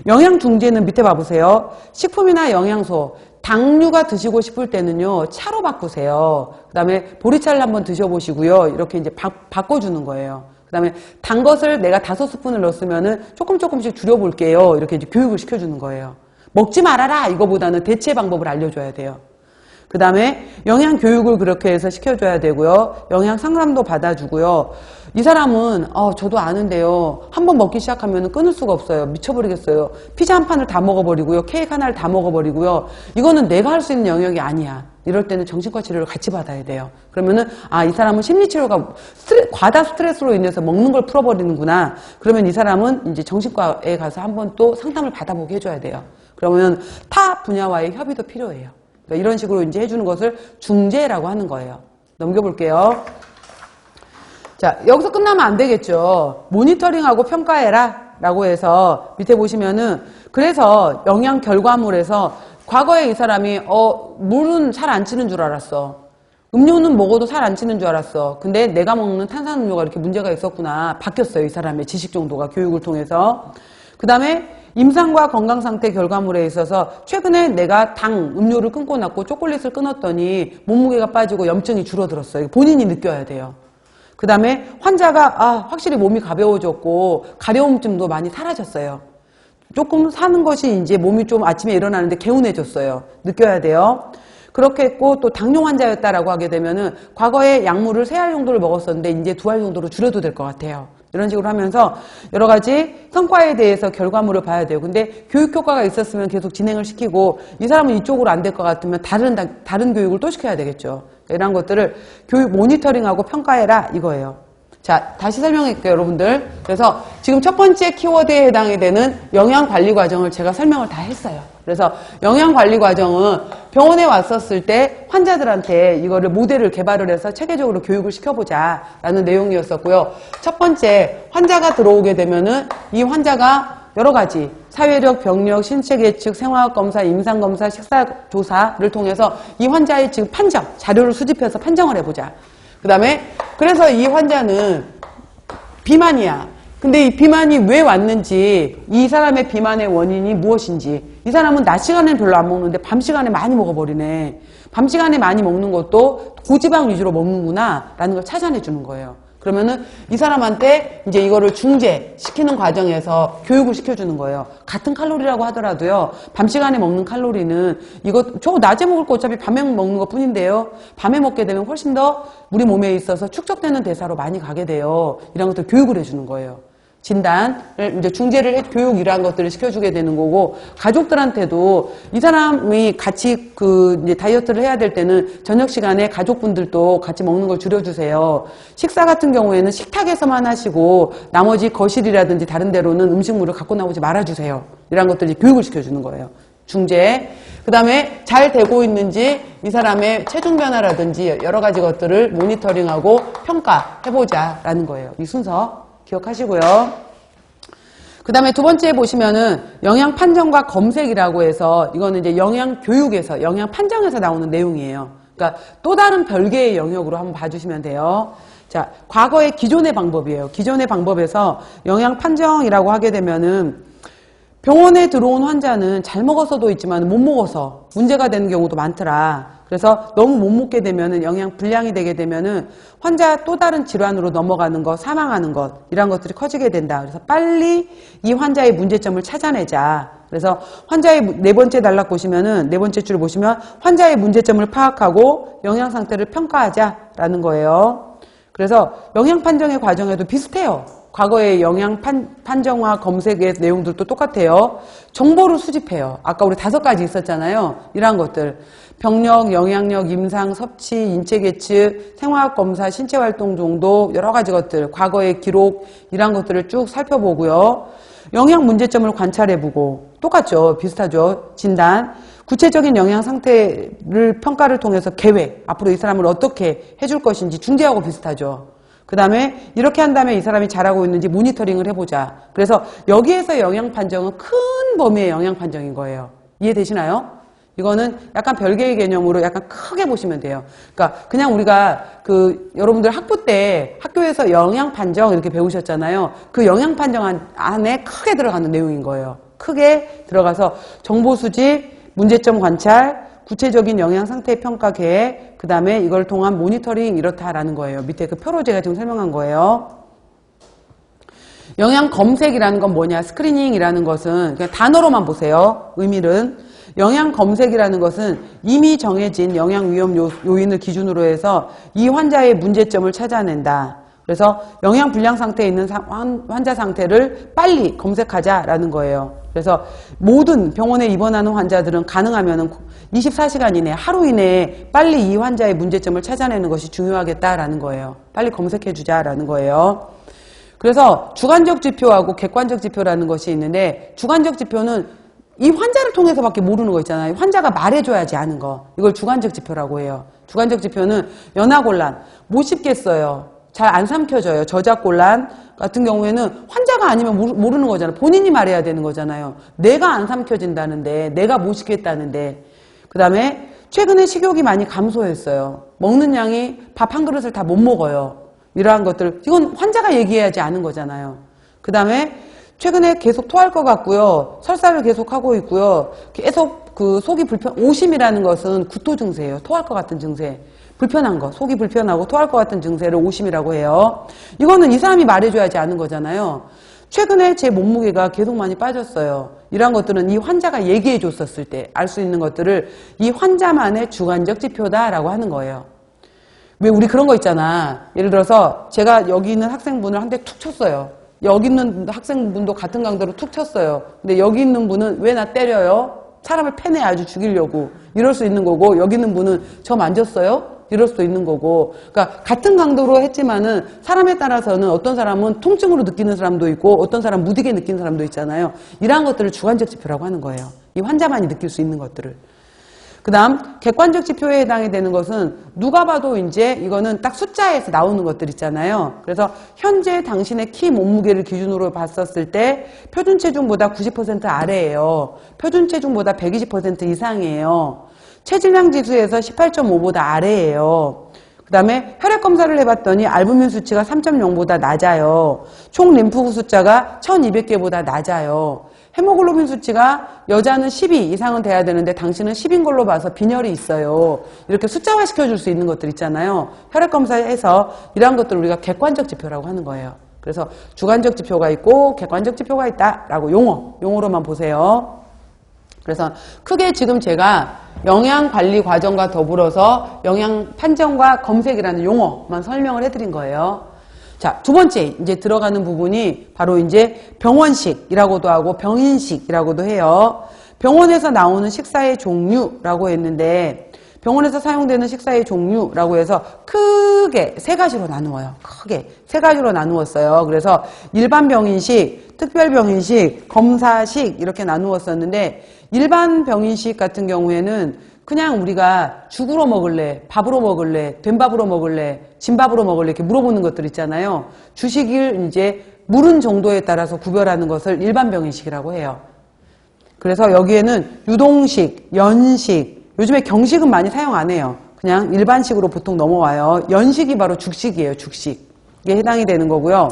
영양 중재는 밑에 봐보세요. 식품이나 영양소, 당류가 드시고 싶을 때는요 차로 바꾸세요. 그다음에 보리차를 한번 드셔보시고요. 이렇게 이제 바꿔주는 거예요. 그다음에 단 것을 내가 5스푼을 넣었으면은 조금씩 줄여볼게요. 이렇게 이제 교육을 시켜주는 거예요. 먹지 말아라 이거보다는 대체 방법을 알려줘야 돼요. 그 다음에 영양 교육을 그렇게 해서 시켜줘야 되고요. 영양 상담도 받아주고요. 이 사람은 저도 아는데요. 한번 먹기 시작하면 끊을 수가 없어요. 미쳐버리겠어요. 피자 한 판을 다 먹어버리고요. 케이크 하나를 다 먹어버리고요. 이거는 내가 할 수 있는 영역이 아니야. 이럴 때는 정신과 치료를 같이 받아야 돼요. 그러면은 이 사람은 심리치료가 과다 스트레스로 인해서 먹는 걸 풀어버리는구나. 그러면 이 사람은 이제 정신과에 가서 한번 또 상담을 받아보게 해줘야 돼요. 그러면 타 분야와의 협의도 필요해요. 그러니까 이런 식으로 이제 해주는 것을 중재라고 하는 거예요. 넘겨볼게요. 자, 여기서 끝나면 안 되겠죠. 모니터링하고 평가해라 라고 해서 밑에 보시면은 그래서 영양 결과물에서 과거에 이 사람이 물은 살 안 찌는 줄 알았어. 음료는 먹어도 살 안 찌는 줄 알았어. 근데 내가 먹는 탄산음료가 이렇게 문제가 있었구나. 바뀌었어요. 이 사람의 지식 정도가 교육을 통해서. 그 다음에 임상과 건강상태 결과물에 있어서 최근에 내가 당, 음료를 끊고 났고 초콜릿을 끊었더니 몸무게가 빠지고 염증이 줄어들었어요. 본인이 느껴야 돼요. 그 다음에 환자가 확실히 몸이 가벼워졌고 가려움증도 많이 사라졌어요. 조금 사는 것이 이제 몸이 좀 아침에 일어나는데 개운해졌어요. 느껴야 돼요. 그렇게 했고 또 당뇨 환자였다라고 하게 되면은 과거에 약물을 3알 정도를 먹었었는데 이제 2알 정도로 줄여도 될 것 같아요. 이런 식으로 하면서 여러 가지 성과에 대해서 결과물을 봐야 돼요. 근데 교육 효과가 있었으면 계속 진행을 시키고 이 사람은 이쪽으로 안 될 것 같으면 다른 교육을 또 시켜야 되겠죠. 이런 것들을 교육 모니터링하고 평가해라 이거예요. 자, 다시 설명할게요, 여러분들. 그래서 지금 첫 번째 키워드에 해당이 되는 영양관리 과정을 제가 설명을 다 했어요. 그래서 영양관리 과정은 병원에 왔었을 때 환자들한테 이거를 모델을 개발을 해서 체계적으로 교육을 시켜보자 라는 내용이었었고요. 첫 번째, 환자가 들어오게 되면은 이 환자가 여러 가지 사회력, 병력, 신체 계측, 생화학 검사, 임상 검사, 식사 조사를 통해서 이 환자의 지금 판정, 자료를 수집해서 판정을 해보자. 그 다음에 그래서 이 환자는 비만이야. 근데 이 비만이 왜 왔는지, 이 사람의 비만의 원인이 무엇인지, 이 사람은 낮 시간에는 별로 안 먹는데 밤 시간에 많이 먹어버리네. 밤 시간에 많이 먹는 것도 고지방 위주로 먹는구나 라는 걸 찾아내 주는 거예요. 그러면은 이 사람한테 이제 이거를 중재시키는 과정에서 교육을 시켜주는 거예요. 같은 칼로리라고 하더라도요. 밤 시간에 먹는 칼로리는 저거 낮에 먹을 거 어차피 밤에 먹는 것 뿐인데요. 밤에 먹게 되면 훨씬 더 우리 몸에 있어서 축적되는 대사로 많이 가게 돼요. 이런 것들 교육을 해주는 거예요. 진단을 이제 중재를 교육 이러한 것들을 시켜주게 되는 거고, 가족들한테도 이 사람이 같이 이제 다이어트를 해야 될 때는 저녁 시간에 가족분들도 같이 먹는 걸 줄여주세요. 식사 같은 경우에는 식탁에서만 하시고 나머지 거실이라든지 다른 데로는 음식물을 갖고 나오지 말아주세요. 이런 것들을 교육을 시켜주는 거예요. 중재. 그 다음에 잘 되고 있는지 이 사람의 체중 변화라든지 여러 가지 것들을 모니터링하고 평가해보자라는 거예요. 이 순서 기억하시고요. 그 다음에 두 번째 보시면은 영양 판정과 검색이라고 해서 이거는 이제 영양 교육에서 영양 판정에서 나오는 내용이에요. 그러니까 또 다른 별개의 영역으로 한번 봐주시면 돼요. 자, 과거의 기존의 방법이에요. 기존의 방법에서 영양 판정이라고 하게 되면은 병원에 들어온 환자는 잘 먹어서도 있지만 못 먹어서 문제가 되는 경우도 많더라. 그래서 너무 못 먹게 되면은 영양 불량이 되게 되면은 환자 또 다른 질환으로 넘어가는 것, 사망하는 것, 이런 것들이 커지게 된다. 그래서 빨리 이 환자의 문제점을 찾아내자. 그래서 환자의 네 번째 단락 보시면은 네 번째 줄 보시면 환자의 문제점을 파악하고 영양 상태를 평가하자라는 거예요. 그래서 영양 판정의 과정에도 비슷해요. 과거의 영양 판정과 검색의 내용들도 똑같아요. 정보를 수집해요. 아까 우리 5가지 있었잖아요. 이러한 것들. 병력, 영양력, 임상, 섭취, 인체 계측, 생화학 검사, 신체 활동 정도, 여러 가지 것들, 과거의 기록, 이러한 것들을 쭉 살펴보고요. 영양 문제점을 관찰해보고, 똑같죠. 비슷하죠. 진단. 구체적인 영양 상태를 평가를 통해서 계획, 앞으로 이 사람을 어떻게 해줄 것인지 중재하고 비슷하죠. 그 다음에 이렇게 한 다음에 이 사람이 잘하고 있는지 모니터링을 해보자. 그래서 여기에서 영양 판정은 큰 범위의 영양 판정인 거예요. 이해되시나요? 이거는 약간 별개의 개념으로 약간 크게 보시면 돼요. 그러니까 그냥 우리가 여러분들 학부 때 학교에서 영양 판정 이렇게 배우셨잖아요. 그 영양 판정 안에 크게 들어가는 내용인 거예요. 크게 들어가서 정보 수집, 문제점 관찰, 구체적인 영양 상태 평가 계획, 그 다음에 이걸 통한 모니터링 이렇다라는 거예요. 밑에 그 표로 제가 지금 설명한 거예요. 영양 검색이라는 건 뭐냐? 스크리닝이라는 것은 그냥 단어로만 보세요. 의미는 영양 검색이라는 것은 이미 정해진 영양 위험 요인을 기준으로 해서 이 환자의 문제점을 찾아낸다. 그래서 영양 불량 상태에 있는 환자 상태를 빨리 검색하자라는 거예요. 그래서 모든 병원에 입원하는 환자들은 가능하면 24시간 이내, 하루 이내에 빨리 이 환자의 문제점을 찾아내는 것이 중요하겠다라는 거예요. 빨리 검색해주자라는 거예요. 그래서 주관적 지표하고 객관적 지표라는 것이 있는데, 주관적 지표는 이 환자를 통해서밖에 모르는 거 있잖아요. 환자가 말해줘야지 아는 거. 이걸 주관적 지표라고 해요. 주관적 지표는 연하곤란, 못 씹겠어요. 잘 안 삼켜져요. 저작곤란 같은 경우에는 환자가 아니면 모르는 거잖아요. 본인이 말해야 되는 거잖아요. 내가 안 삼켜진다는데, 내가 못 씹겠다는데. 그 다음에 최근에 식욕이 많이 감소했어요. 먹는 양이 밥 한 그릇을 다 못 먹어요. 이러한 것들, 이건 환자가 얘기해야지 아는 거잖아요. 그 다음에 최근에 계속 토할 것 같고요. 설사를 계속 하고 있고요. 계속 속이 오심이라는 것은 구토 증세예요. 토할 것 같은 증세. 불편한 거, 속이 불편하고 토할 것 같은 증세를 오심이라고 해요. 이거는 이 사람이 말해줘야지 아는 거잖아요. 최근에 제 몸무게가 계속 많이 빠졌어요. 이러한 것들은 이 환자가 얘기해 줬었을 때 알 수 있는 것들을 이 환자만의 주관적 지표다라고 하는 거예요. 왜 우리 그런 거 있잖아. 예를 들어서 제가 여기 있는 학생분을 한 대 툭 쳤어요. 여기 있는 학생분도 같은 강도로 툭 쳤어요. 근데 여기 있는 분은 왜 나 때려요? 사람을 패내 아주 죽이려고. 이럴 수 있는 거고, 여기 있는 분은 저 만졌어요? 이럴 수도 있는 거고. 그러니까 같은 강도로 했지만은 사람에 따라서는 어떤 사람은 통증으로 느끼는 사람도 있고 어떤 사람은 무디게 느끼는 사람도 있잖아요. 이러한 것들을 주관적 지표라고 하는 거예요. 이 환자만이 느낄 수 있는 것들을. 그 다음 객관적 지표에 해당이 되는 것은 누가 봐도 이제 이거는 딱 숫자에서 나오는 것들 있잖아요. 그래서 현재 당신의 키 몸무게를 기준으로 봤었을 때 표준 체중보다 90% 아래예요. 표준 체중보다 120% 이상이에요. 체질량 지수에서 18.5보다 아래예요. 그 다음에 혈액 검사를 해봤더니 알부민 수치가 3.0보다 낮아요. 총 림프 숫자가 1200개보다 낮아요. 헤모글로빈 수치가 여자는 12 이상은 돼야 되는데 당신은 10인 걸로 봐서 빈혈이 있어요. 이렇게 숫자화 시켜줄 수 있는 것들 있잖아요. 혈액 검사에서 이러한 것들을 우리가 객관적 지표라고 하는 거예요. 그래서 주관적 지표가 있고 객관적 지표가 있다라고 용어로만 보세요. 그래서 크게 지금 제가 영양 관리 과정과 더불어서 영양 판정과 검색이라는 용어만 설명을 해드린 거예요. 자, 두 번째 이제 들어가는 부분이 바로 이제 병원식이라고도 하고 병인식이라고도 해요. 병원에서 나오는 식사의 종류라고 했는데 병원에서 사용되는 식사의 종류라고 해서 크게 세 가지로 나누어요. 크게 세 가지로 나누었어요. 그래서 일반 병인식, 특별 병인식, 검사식 이렇게 나누었었는데 일반 병인식 같은 경우에는 그냥 우리가 죽으로 먹을래, 밥으로 먹을래, 된밥으로 먹을래, 진밥으로 먹을래 이렇게 물어보는 것들 있잖아요. 주식을 이제 물은 정도에 따라서 구별하는 것을 일반 병인식이라고 해요. 그래서 여기에는 유동식, 연식, 요즘에 경식은 많이 사용 안 해요. 그냥 일반식으로 보통 넘어와요. 연식이 바로 죽식이에요. 죽식. 이게 해당이 되는 거고요.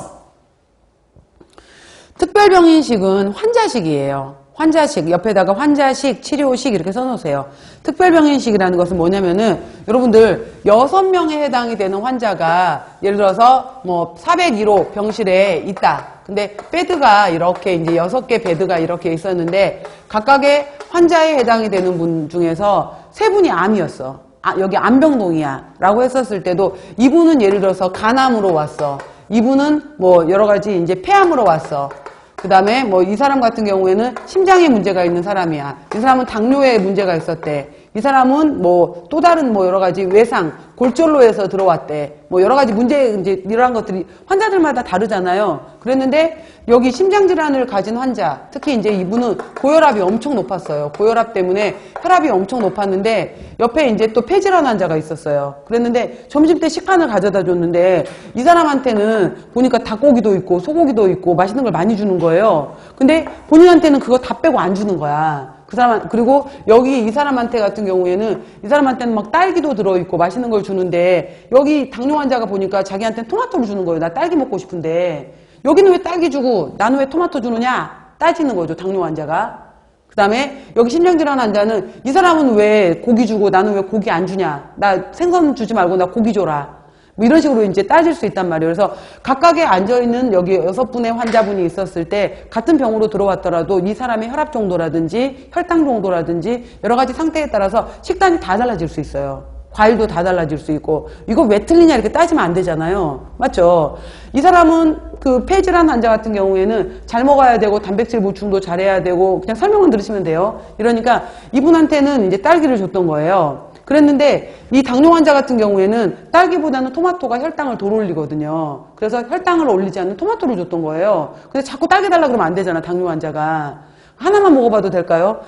특별병인식은 환자식이에요. 환자식, 옆에다가 환자식, 치료식 이렇게 써놓으세요. 특별병인식이라는 것은 뭐냐면은 여러분들 6명에 해당이 되는 환자가 예를 들어서 뭐 401호 병실에 있다. 근데 베드가 이렇게 이제 6개 베드가 이렇게 있었는데 각각의 환자에 해당이 되는 분 중에서 3분이 암이었어. 여기 암병동이야 라고 했었을 때도 이분은 예를 들어서 간암으로 왔어. 이분은 뭐 여러 가지 이제 폐암으로 왔어. 그 다음에 뭐 이 사람 같은 경우에는 심장에 문제가 있는 사람이야. 이 사람은 당뇨에 문제가 있었대. 이 사람은 뭐 또 다른 뭐 여러 가지 외상, 골절로에서 들어왔대. 뭐 여러 가지 문제 이제 이러한 것들이 환자들마다 다르잖아요. 그랬는데 여기 심장질환을 가진 환자, 특히 이제 이분은 고혈압이 엄청 높았어요. 고혈압 때문에 혈압이 엄청 높았는데 옆에 이제 또 폐질환 환자가 있었어요. 그랬는데 점심때 식판을 가져다 줬는데 이 사람한테는 보니까 닭고기도 있고 소고기도 있고 맛있는 걸 많이 주는 거예요. 근데 본인한테는 그거 다 빼고 안 주는 거야. 그 사람, 그리고 여기 이 사람한테 같은 경우에는 이 사람한테는 막 딸기도 들어있고 맛있는 걸 주는데 여기 당뇨 환자가 보니까 자기한테는 토마토를 주는 거예요. 나 딸기 먹고 싶은데 여기는 왜 딸기 주고 나는 왜 토마토 주느냐 따지는 거죠. 당뇨 환자가. 그 다음에 여기 심장질환 환자는 이 사람은 왜 고기 주고 나는 왜 고기 안 주냐. 나 생선 주지 말고 나 고기 줘라. 뭐 이런 식으로 이제 따질 수 있단 말이에요. 그래서 각각에 앉아있는 여기 6분의 환자분이 있었을 때 같은 병으로 들어왔더라도 이 사람의 혈압 정도라든지 혈당 정도라든지 여러 가지 상태에 따라서 식단이 다 달라질 수 있어요. 과일도 다 달라질 수 있고 이거 왜 틀리냐 이렇게 따지면 안 되잖아요. 맞죠? 이 사람은 그 폐질환 환자 같은 경우에는 잘 먹어야 되고 단백질 보충도 잘해야 되고 그냥 설명만 들으시면 돼요. 이러니까 이분한테는 이제 딸기를 줬던 거예요. 그랬는데 이 당뇨 환자 같은 경우에는 딸기보다는 토마토가 혈당을 덜 올리거든요. 그래서 혈당을 올리지 않는 토마토를 줬던 거예요. 근데 자꾸 딸기 달라 그러면 안 되잖아, 당뇨 환자가. 하나만 먹어봐도 될까요?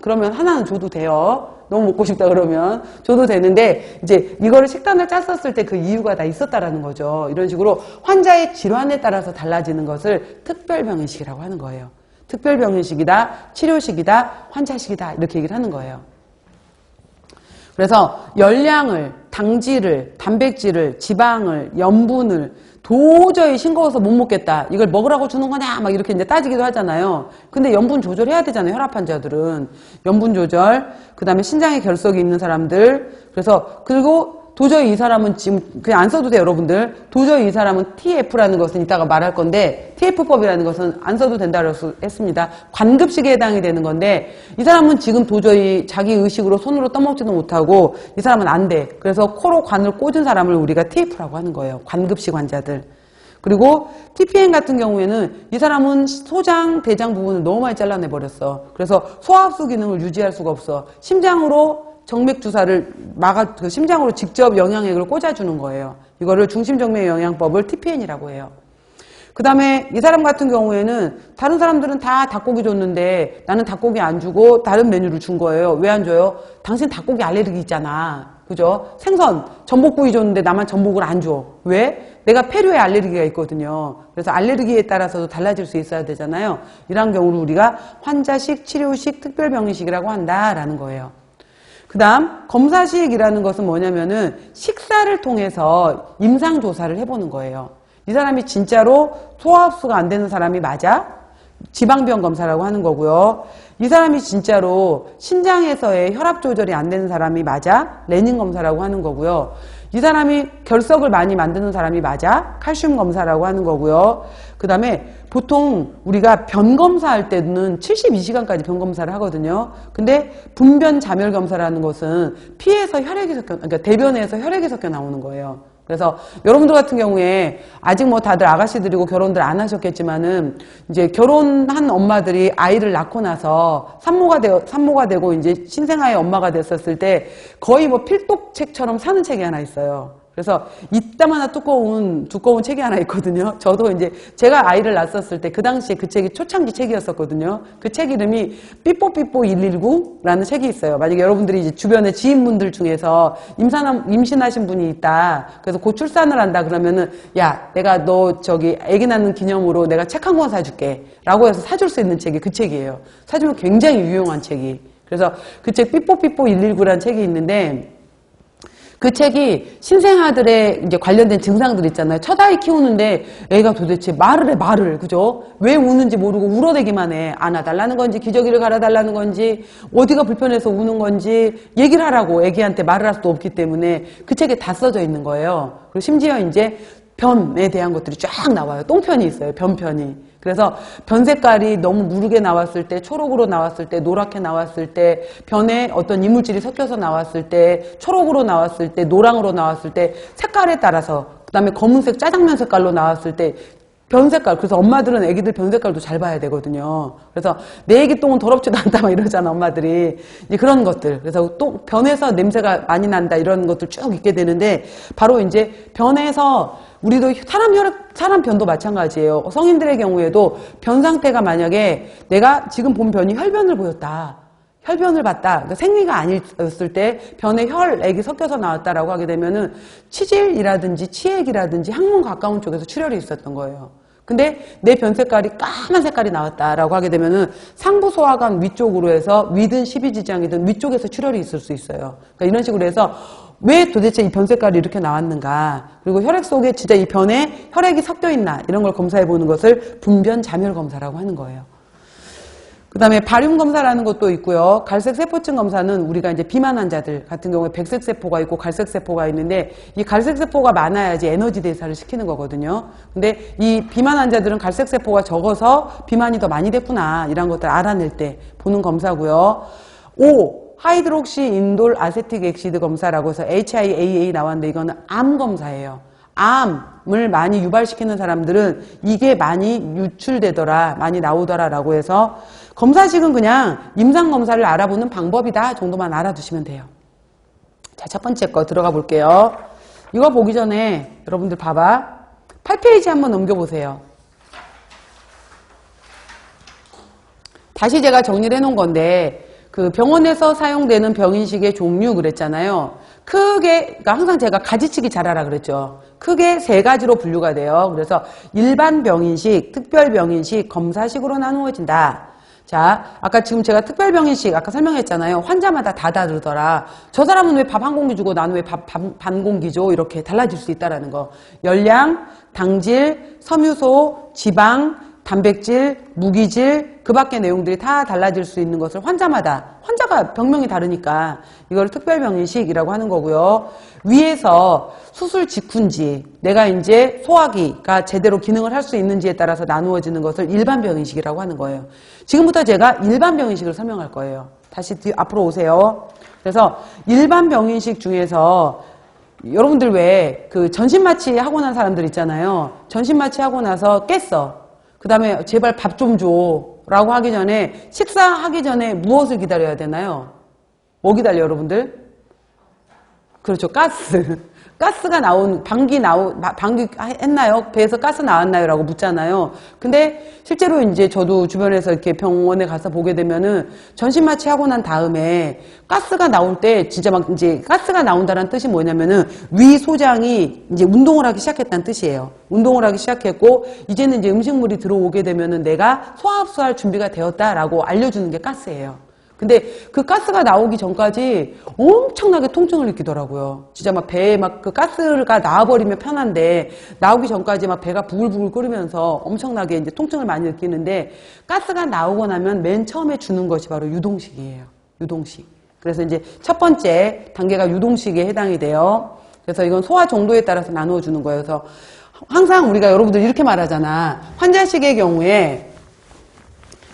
그러면 하나는 줘도 돼요. 너무 먹고 싶다 그러면 줘도 되는데 이제 이거를 식단을 짰었을 때 그 이유가 다 있었다라는 거죠. 이런 식으로 환자의 질환에 따라서 달라지는 것을 특별병인식이라고 하는 거예요. 특별병인식이다, 치료식이다, 환자식이다 이렇게 얘기를 하는 거예요. 그래서 열량을, 당질을, 단백질을, 지방을, 염분을 도저히 싱거워서 못 먹겠다. 이걸 먹으라고 주는 거냐? 막 이렇게 이제 따지기도 하잖아요. 근데 염분 조절해야 되잖아요. 혈압 환자들은. 염분 조절, 그 다음에 신장에 결석이 있는 사람들. 그리고 도저히 이 사람은 지금 그냥 안 써도 돼요, 여러분들. 도저히 이 사람은 TF라는 것은 이따가 말할 건데 TF법이라는 것은 안 써도 된다고 했습니다. 관급식에 해당이 되는 건데 이 사람은 지금 도저히 자기 의식으로 손으로 떠먹지도 못하고 이 사람은 안 돼. 그래서 코로 관을 꽂은 사람을 우리가 TF라고 하는 거예요. 관급식 환자들. 그리고 TPN 같은 경우에는 이 사람은 소장, 대장 부분을 너무 많이 잘라내버렸어. 그래서 소화흡수 기능을 유지할 수가 없어. 심장으로 정맥 주사를 심장으로 직접 영양액을 꽂아주는 거예요. 이거를 중심정맥 영양법을 TPN이라고 해요. 그 다음에 이 사람 같은 경우에는 다른 사람들은 다 닭고기 줬는데 나는 닭고기 안 주고 다른 메뉴를 준 거예요. 왜 안 줘요? 당신 닭고기 알레르기 있잖아. 그죠? 생선, 전복구이 줬는데 나만 전복을 안 줘. 왜? 내가 폐류에 알레르기가 있거든요. 그래서 알레르기에 따라서도 달라질 수 있어야 되잖아요. 이런 경우를 우리가 환자식, 치료식, 특별병리식이라고 한다라는 거예요. 그 다음 검사식이라는 것은 뭐냐면은 식사를 통해서 임상조사를 해보는 거예요. 이 사람이 진짜로 소화흡수가 안 되는 사람이 맞아? 지방병 검사라고 하는 거고요. 이 사람이 진짜로 신장에서의 혈압 조절이 안 되는 사람이 맞아? 레닌 검사라고 하는 거고요. 이 사람이 결석을 많이 만드는 사람이 맞아? 칼슘 검사라고 하는 거고요. 그 다음에 보통 우리가 변 검사할 때는 72시간까지 변 검사를 하거든요. 근데 분변 자멸 검사라는 것은 피에서 혈액이 그러니까 대변에서 혈액이 섞여 나오는 거예요. 그래서 여러분들 같은 경우에 아직 뭐 다들 아가씨들이고 결혼들 안 하셨겠지만은 이제 결혼한 엄마들이 아이를 낳고 나서 산모가 되고 이제 신생아의 엄마가 됐었을 때 거의 뭐 필독책처럼 사는 책이 하나 있어요. 그래서 이따마나 두꺼운 책이 하나 있거든요. 저도 이제 제가 아이를 낳았을 때 그 당시에 그 책이 초창기 책이었었거든요. 그 책 이름이 삐뽀삐뽀 119라는 책이 있어요. 만약에 여러분들이 이제 주변에 지인분들 중에서 임신하신 분이 있다. 그래서 곧 출산을 한다 그러면은 야, 내가 너 저기 아기 낳는 기념으로 내가 책 한 권 사줄게. 라고 해서 사줄 수 있는 책이 그 책이에요. 사주면 굉장히 유용한 책이. 그래서 그 책 삐뽀삐뽀 119라는 책이 있는데 그 책이 신생아들의 이제 관련된 증상들 있잖아요. 첫 아이 키우는데 애가 도대체 말을 해, 그죠? 왜 우는지 모르고 울어대기만 해. 안아달라는 건지, 기저귀를 갈아달라는 건지, 어디가 불편해서 우는 건지, 얘기를 하라고 애기한테 말을 할 수도 없기 때문에 그 책에 다 써져 있는 거예요. 그리고 심지어 이제 변에 대한 것들이 쫙 나와요. 똥편이 있어요. 변편이. 그래서 변 색깔이 너무 무르게 나왔을 때, 초록으로 나왔을 때, 노랗게 나왔을 때, 변에 어떤 이물질이 섞여서 나왔을 때, 초록으로 나왔을 때, 노랑으로 나왔을 때, 색깔에 따라서, 그 다음에 검은색 짜장면 색깔로 나왔을 때, 변색깔. 그래서 엄마들은 애기들 변색깔도 잘 봐야 되거든요. 그래서 내 애기 똥은 더럽지도 않다 막 이러잖아, 엄마들이. 이제 그런 것들. 그래서 똥, 변해서 냄새가 많이 난다 이런 것들 쭉 있게 되는데, 바로 이제 변해서 우리도 사람 변도 마찬가지예요. 성인들의 경우에도 변 상태가 만약에 내가 지금 본 변이 혈변을 보였다. 혈변을 봤다. 그러니까 생리가 아니었을 때 변에 혈액이 섞여서 나왔다라고 하게 되면은 치질이라든지 치액이라든지 항문 가까운 쪽에서 출혈이 있었던 거예요. 근데 내 변 색깔이 까만 색깔이 나왔다라고 하게 되면은 상부 소화관 위쪽으로 해서 위든 십이지장이든 위쪽에서 출혈이 있을 수 있어요. 그러니까 이런 식으로 해서 왜 도대체 이 변 색깔이 이렇게 나왔는가, 그리고 혈액 속에 진짜 이 변에 혈액이 섞여 있나 이런 걸 검사해 보는 것을 분변 자멸 검사라고 하는 거예요. 그 다음에 바륨 검사라는 것도 있고요. 갈색 세포층 검사는 우리가 이제 비만 환자들 같은 경우에 백색 세포가 있고 갈색 세포가 있는데, 이 갈색 세포가 많아야지 에너지 대사를 시키는 거거든요. 근데 이 비만 환자들은 갈색 세포가 적어서 비만이 더 많이 됐구나 이런 것들 알아낼 때 보는 검사고요. 5. 하이드록시 인돌 아세틱 엑시드 검사라고 해서 HIAA 나왔는데, 이거는 암 검사예요. 암을 많이 유발시키는 사람들은 이게 많이 유출되더라, 많이 나오더라 라고 해서 검사식은 그냥 임상검사를 알아보는 방법이다 정도만 알아두시면 돼요. 자, 첫 번째 거 들어가 볼게요. 이거 보기 전에 여러분들 봐봐. 8페이지 한번 넘겨보세요. 다시 제가 정리를 해놓은 건데, 그 병원에서 사용되는 병인식의 종류 그랬잖아요. 크게, 그러니까 항상 제가 가지치기 잘하라 그랬죠. 크게 3가지로 분류가 돼요. 그래서 일반 병인식, 특별 병인식, 검사식으로 나누어진다. 자, 아까 지금 제가 특별 병인식 아까 설명했잖아요. 환자마다 다 다르더라. 저 사람은 왜 밥 한 공기 주고 나는 왜 밥 반 공기 줘? 이렇게 달라질 수 있다라는 거. 열량, 당질, 섬유소, 지방, 단백질, 무기질, 그 밖의 내용들이 다 달라질 수 있는 것을 환자가 병명이 다르니까 이걸 특별병인식이라고 하는 거고요. 위에서 수술 직후인지 내가 이제 소화기가 제대로 기능을 할 수 있는지에 따라서 나누어지는 것을 일반병인식이라고 하는 거예요. 지금부터 제가 일반병인식을 설명할 거예요. 다시 앞으로 오세요. 그래서 일반병인식 중에서 여러분들 왜 그 전신마취 하고 난 사람들 있잖아요. 전신마취 하고 나서 깼어. 그 다음에 제발 밥 좀 줘 라고 하기 전에, 식사하기 전에 무엇을 기다려야 되나요? 뭐 기다려 여러분들? 그렇죠. 가스가 방귀 했나요? 배에서 가스 나왔나요? 라고 묻잖아요. 근데 실제로 이제 저도 주변에서 이렇게 병원에 가서 보게 되면은 전신마취 하고 난 다음에 가스가 나올 때 진짜 막 이제 가스가 나온다는 뜻이 뭐냐면은 위 소장이 이제 운동을 하기 시작했다는 뜻이에요. 운동을 하기 시작했고 이제는 이제 음식물이 들어오게 되면은 내가 소화흡수할 준비가 되었다라고 알려주는 게 가스예요. 근데 그 가스가 나오기 전까지 엄청나게 통증을 느끼더라고요. 진짜 막 배에 막 그 가스가 나와버리면 편한데, 나오기 전까지 막 배가 부글부글 끓으면서 엄청나게 이제 통증을 많이 느끼는데, 가스가 나오고 나면 맨 처음에 주는 것이 바로 유동식이에요. 유동식. 그래서 이제 첫 번째 단계가 유동식에 해당이 돼요. 그래서 이건 소화 정도에 따라서 나누어 주는 거예요. 그래서 항상 우리가 여러분들 이렇게 말하잖아. 환자식의 경우에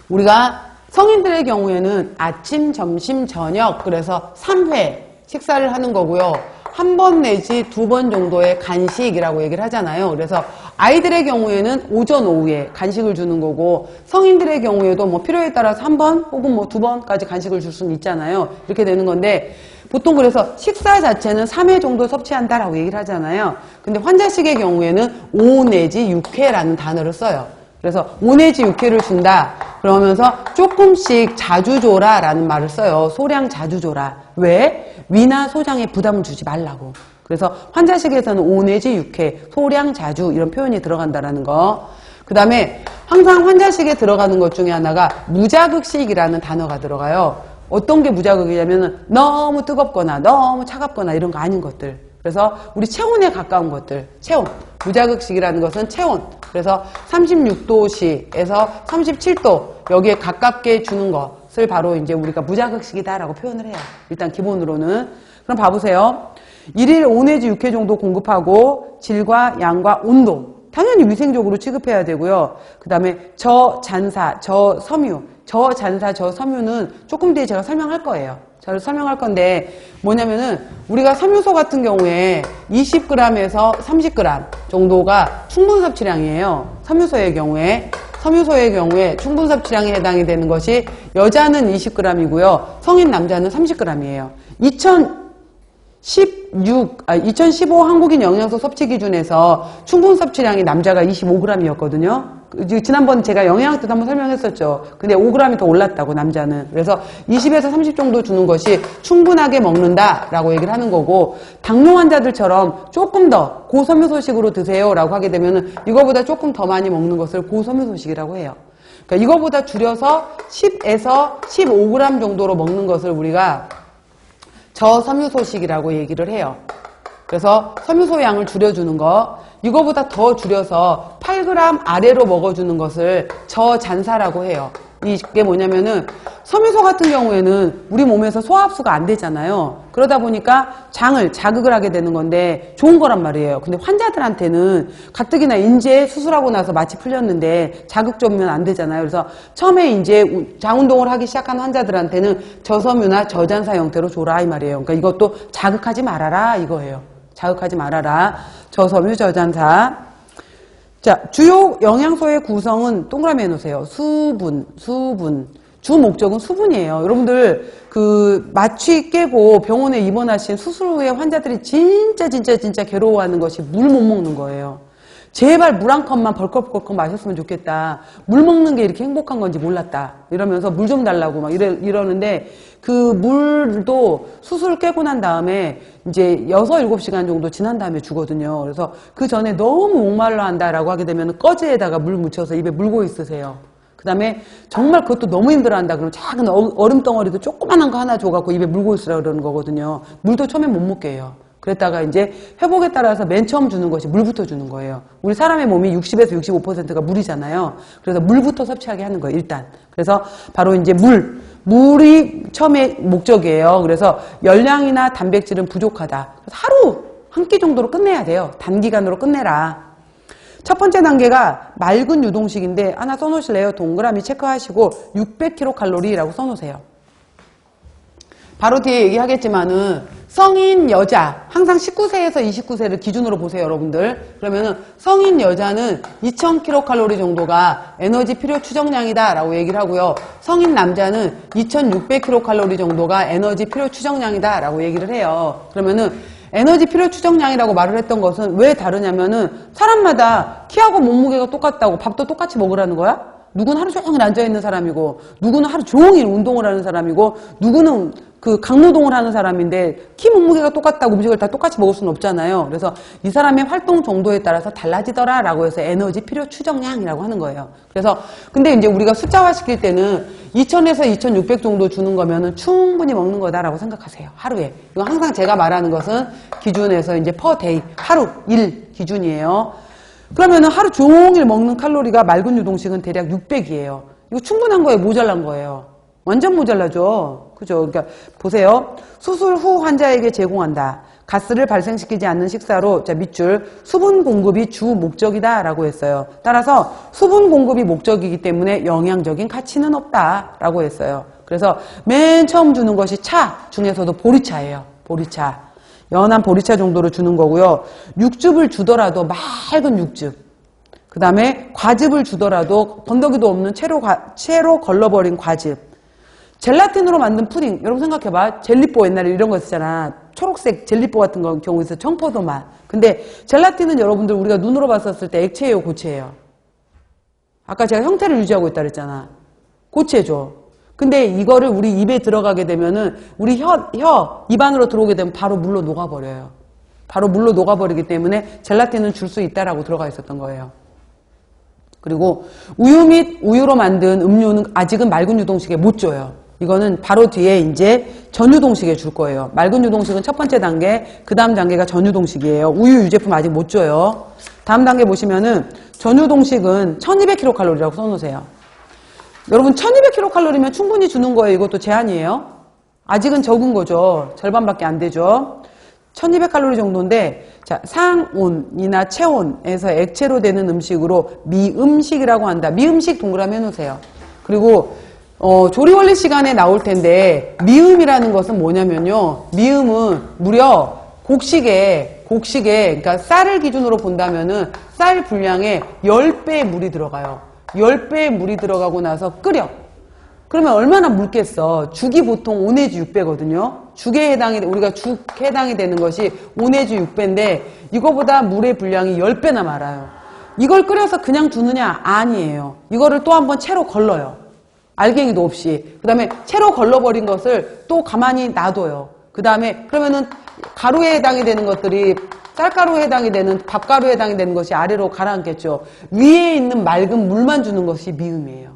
우리가 성인들의 경우에는 아침, 점심, 저녁, 그래서 3회 식사를 하는 거고요. 1번 내지 2번 정도의 간식이라고 얘기를 하잖아요. 그래서 아이들의 경우에는 오전, 오후에 간식을 주는 거고, 성인들의 경우에도 뭐 필요에 따라서 1번 혹은 뭐 2번까지 간식을 줄 수는 있잖아요. 이렇게 되는 건데, 보통 그래서 식사 자체는 3회 정도 섭취한다라고 얘기를 하잖아요. 근데 환자식의 경우에는 5 내지 6회라는 단어를 써요. 그래서 5 내지 6회를 준다. 그러면서 조금씩 자주 줘라 라는 말을 써요. 소량 자주 줘라. 왜? 위나 소장에 부담을 주지 말라고. 그래서 환자식에서는 5 내지 6회, 소량 자주 이런 표현이 들어간다라는 거. 그 다음에 항상 환자식에 들어가는 것 중에 하나가 무자극식이라는 단어가 들어가요. 어떤 게 무자극이냐면 너무 뜨겁거나 너무 차갑거나 이런 거 아닌 것들. 그래서 우리 체온에 가까운 것들, 체온. 무자극식이라는 것은 체온. 그래서 36도씨에서 37도 여기에 가깝게 주는 것을 바로 이제 우리가 무자극식이다라고 표현을 해요. 일단 기본으로는. 그럼 봐보세요. 1일 5 내지 6회 정도 공급하고 질과 양과 온도. 당연히 위생적으로 취급해야 되고요. 그 다음에 저잔사, 저섬유, 저잔사, 저섬유는 조금 뒤에 제가 설명할 거예요. 잘 설명할 건데 뭐냐면은 우리가 섬유소 같은 경우에 20g에서 30g 정도가 충분 섭취량이에요. 섬유소의 경우에 충분 섭취량에 해당이 되는 것이 여자는 20g이고요. 성인 남자는 30g이에요. 2015 한국인 영양소 섭취 기준에서 충분 섭취량이 남자가 25g이었거든요. 지난번 제가 영양 뜻 한번 설명했었죠. 근데 5g이 더 올랐다고 남자는. 그래서 20에서 30 정도 주는 것이 충분하게 먹는다라고 얘기를 하는 거고, 당뇨 환자들처럼 조금 더 고섬유소식으로 드세요라고 하게 되면은 이거보다 조금 더 많이 먹는 것을 고섬유소식이라고 해요. 그러니까 이거보다 줄여서 10에서 15g 정도로 먹는 것을 우리가 저섬유소식이라고 얘기를 해요. 그래서 섬유소 양을 줄여주는 거, 이거보다 더 줄여서 8g 아래로 먹어주는 것을 저잔사라고 해요. 이게 뭐냐면은 섬유소 같은 경우에는 우리 몸에서 소화흡수가 안 되잖아요. 그러다 보니까 장을 자극을 하게 되는 건데 좋은 거란 말이에요. 근데 환자들한테는 가뜩이나 인제 수술하고 나서 마취 풀렸는데 자극 주면 안 되잖아요. 그래서 처음에 이제 장 운동을 하기 시작한 환자들한테는 저섬유나 저잔사 형태로 줘라 이 말이에요. 그러니까 이것도 자극하지 말아라 이거예요. 자극하지 말아라. 저섬유, 저잔사. 자, 주요 영양소의 구성은 동그라미 해놓으세요. 수분. 주 목적은 수분이에요. 여러분들 마취 깨고 병원에 입원하신 수술 후에 환자들이 진짜 괴로워하는 것이 물 못 먹는 거예요. 제발 물 한 컵만 벌컥벌컥 마셨으면 좋겠다. 물 먹는 게 이렇게 행복한 건지 몰랐다. 이러면서 물 좀 달라고 막 이러는데 그 물도 수술 깨고 난 다음에 이제 6, 7시간 정도 지난 다음에 주거든요. 그래서 그 전에 너무 목말라 한다라고 하게 되면 꺼지에다가 물 묻혀서 입에 물고 있으세요. 그 다음에 정말 그것도 너무 힘들어 한다 그러면 작은 얼음덩어리도 조그만한 거 하나 줘갖고 입에 물고 있으라 그러는 거거든요. 물도 처음엔 못 먹게 해요. 그랬다가 이제 회복에 따라서 맨 처음 주는 것이 물부터 주는 거예요. 우리 사람의 몸이 60에서 65%가 물이잖아요. 그래서 물부터 섭취하게 하는 거예요, 일단. 그래서 바로 이제 물이 처음에 목적이에요. 그래서 열량이나 단백질은 부족하다. 그래서 하루 한 끼 정도로 끝내야 돼요. 단기간으로 끝내라. 첫 번째 단계가 맑은 유동식인데 하나 써놓으실래요? 동그라미 체크하시고 600kcal라고 써놓으세요. 바로 뒤에 얘기하겠지만은 성인 여자 항상 19세에서 29세를 기준으로 보세요, 여러분들. 그러면은 성인 여자는 2000kcal 정도가 에너지 필요 추정량이다 라고 얘기를 하고요. 성인 남자는 2600kcal 정도가 에너지 필요 추정량이다 라고 얘기를 해요. 그러면은 에너지 필요 추정량이라고 말을 했던 것은 왜 다르냐면은 사람마다 키하고 몸무게가 똑같다고 밥도 똑같이 먹으라는 거야? 누구는 하루 종일 앉아있는 사람이고, 누구는 하루 종일 운동을 하는 사람이고, 누구는 강노동을 하는 사람인데, 키 몸무게가 똑같다고 음식을 다 똑같이 먹을 수는 없잖아요. 그래서 이 사람의 활동 정도에 따라서 달라지더라 라고 해서 에너지 필요 추정량이라고 하는 거예요. 그래서, 근데 이제 우리가 숫자화 시킬 때는 2000에서 2600 정도 주는 거면은 충분히 먹는 거다라고 생각하세요. 하루에. 이거 항상 제가 말하는 것은 기준에서 이제 per day, 하루, 일 기준이에요. 그러면은 하루 종일 먹는 칼로리가 맑은 유동식은 대략 600이에요. 이거 충분한 거예요? 모자란 거예요? 완전 모자라죠? 그죠? 그러니까 보세요. 수술 후 환자에게 제공한다. 가스를 발생시키지 않는 식사로, 자, 밑줄, 수분 공급이 주 목적이다 라고 했어요. 따라서 수분 공급이 목적이기 때문에 영양적인 가치는 없다 라고 했어요. 그래서 맨 처음 주는 것이 차 중에서도 보리차예요. 보리차. 연한 보리차 정도로 주는 거고요. 육즙을 주더라도 맑은 육즙. 그 다음에 과즙을 주더라도 건더기도 없는 채로 걸러버린 과즙. 젤라틴으로 만든 푸딩. 여러분 생각해봐. 젤리뽀 옛날에 이런 거 있었잖아. 초록색 젤리뽀 같은 경우 있어. 청포도 맛. 근데 젤라틴은 여러분들 우리가 눈으로 봤었을 때 액체예요, 고체예요? 아까 제가 형태를 유지하고 있다 그랬잖아. 고체죠. 근데 이거를 우리 입에 들어가게 되면은 우리 입 안으로 들어오게 되면 바로 물로 녹아버려요. 바로 물로 녹아버리기 때문에 젤라틴은 줄 수 있다라고 들어가 있었던 거예요. 그리고 우유 및 우유로 만든 음료는 아직은 맑은 유동식에 못 줘요. 이거는 바로 뒤에 이제 전유동식에 줄 거예요. 맑은 유동식은 첫 번째 단계, 그 다음 단계가 전유동식이에요. 우유 유제품 아직 못 줘요. 다음 단계 보시면은 전유동식은 1200kcal라고 써놓으세요. 여러분 1200kcal면 충분히 주는 거예요. 이것도 제한이에요. 아직은 적은 거죠. 절반밖에 안 되죠. 1200칼로리 정도인데, 자, 상온이나 체온에서 액체로 되는 음식으로 미음식이라고 한다. 미음식 동그라미 해놓으세요. 그리고 조리원리 시간에 나올 텐데, 미음이라는 것은 뭐냐면요. 미음은 무려 곡식에, 그러니까 쌀을 기준으로 본다면은 쌀 분량의 10배의 물이 들어가요. 10배의 물이 들어가고 나서 끓여. 그러면 얼마나 묽겠어? 죽이 보통 5 내지 6배거든요. 우리가 죽 해당이 되는 것이 5 내지 6배인데, 이거보다 물의 분량이 10배나 많아요. 이걸 끓여서 그냥 두느냐? 아니에요. 이거를 또 한번 채로 걸러요. 알갱이도 없이. 그 다음에 채로 걸러버린 것을 또 가만히 놔둬요. 그 다음에 그러면은 가루에 해당이 되는 것들이 쌀가루에 해당이 되는 밥가루에 해당이 되는 것이 아래로 가라앉겠죠. 위에 있는 맑은 물만 주는 것이 미음이에요.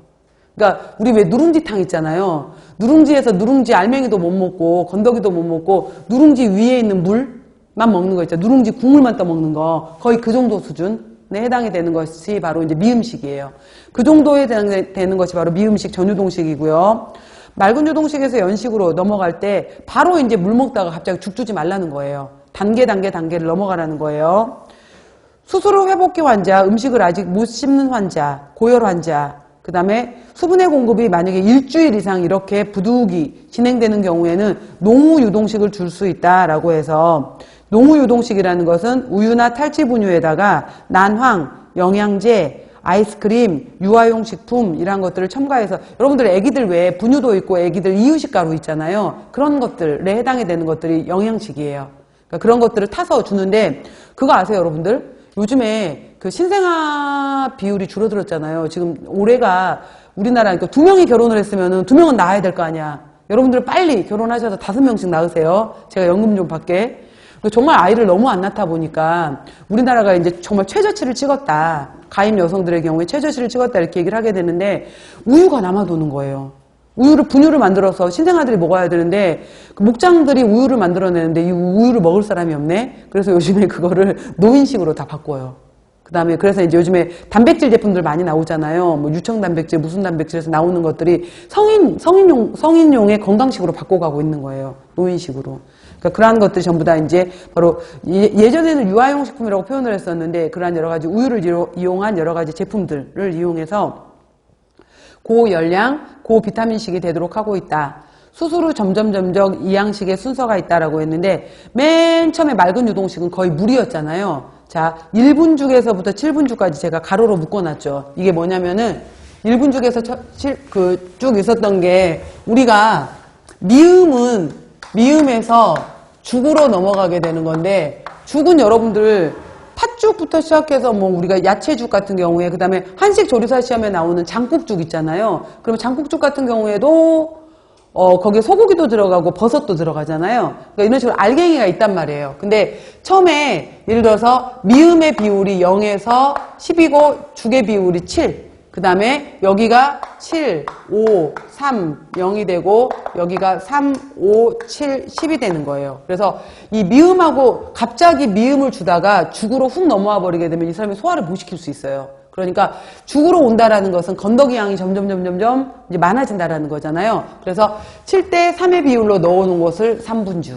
그러니까 우리 왜 누룽지탕 있잖아요. 누룽지에서 누룽지 알맹이도 못 먹고 건더기도 못 먹고 누룽지 위에 있는 물만 먹는 거 있죠. 누룽지 국물만 떠먹는 거. 거의 그 정도 수준에 해당이 되는 것이 바로 이제 미음식이에요. 그 정도에 해당되는 것이 바로 미음식 전유동식이고요. 맑은 유동식에서 연식으로 넘어갈 때 바로 이제 물 먹다가 갑자기 죽 주지 말라는 거예요. 단계를 넘어가라는 거예요. 수술 후 회복기 환자, 음식을 아직 못 씹는 환자, 고열 환자, 그 다음에 수분의 공급이 만약에 일주일 이상 이렇게 부득이 진행되는 경우에는 농후 유동식을 줄 수 있다라고 해서, 농후 유동식이라는 것은 우유나 탈취 분유에다가 난황, 영양제, 아이스크림, 유아용 식품 이런 것들을 첨가해서, 여러분들 애기들 외에 분유도 있고 애기들 이유식 가루 있잖아요. 그런 것들에 해당이 되는 것들이 영양식이에요. 그러니까 그런 것들을 타서 주는데, 그거 아세요 여러분들? 요즘에 그 신생아 비율이 줄어들었잖아요. 지금 올해가 우리나라, 그러니까 2명이 결혼을 했으면 2명은 낳아야 될 거 아니야. 여러분들 빨리 결혼하셔서 5명씩 낳으세요. 제가 연금 좀 받게. 정말 아이를 너무 안 낳다 보니까 우리나라가 이제 정말 최저치를 찍었다. 가임 여성들의 경우에 최저치를 찍었다 이렇게 얘기를 하게 되는데, 우유가 남아도는 거예요. 분유를 만들어서 신생아들이 먹어야 되는데, 그 목장들이 우유를 만들어내는데 이 우유를 먹을 사람이 없네? 그래서 요즘에 그거를 노인식으로 다 바꿔요. 그 다음에 그래서 이제 요즘에 단백질 제품들 많이 나오잖아요. 뭐 유청 단백질, 무슨 단백질에서 나오는 것들이 성인용의 건강식으로 바꿔가고 있는 거예요. 노인식으로. 그러니까 그러한 것들이 전부 다 이제 바로 예전에는 유아용 식품이라고 표현을 했었는데, 그러한 여러 가지 우유를 이용한 여러 가지 제품들을 이용해서 고열량, 고비타민식이 되도록 하고 있다. 수술 후 점점 이 양식의 순서가 있다라고 했는데, 맨 처음에 맑은 유동식은 거의 물이었잖아요. 자, 1분죽에서부터 7분죽까지 제가 가로로 묶어놨죠. 이게 뭐냐면은 1분죽에서 쭉 있었던 게, 우리가 미음에서 죽으로 넘어가게 되는 건데, 죽은 여러분들 팥죽부터 시작해서 뭐 우리가 야채죽 같은 경우에, 그 다음에 한식 조리사 시험에 나오는 장국죽 있잖아요. 그러면 장국죽 같은 경우에도 거기에 소고기도 들어가고 버섯도 들어가잖아요. 그러니까 이런 식으로 알갱이가 있단 말이에요. 근데 처음에 예를 들어서 미음의 비율이 0에서 10이고 죽의 비율이 7. 그 다음에 여기가 7, 5, 3, 0이 되고 여기가 3, 5, 7, 10이 되는 거예요. 그래서 이 미음하고 갑자기 미음을 주다가 죽으로 훅 넘어와 버리게 되면 이 사람이 소화를 못 시킬 수 있어요. 그러니까 죽으로 온다라는 것은 건더기 양이 점점 이제 많아진다라는 거잖아요. 그래서 7대 3의 비율로 넣어놓은 것을 3분주,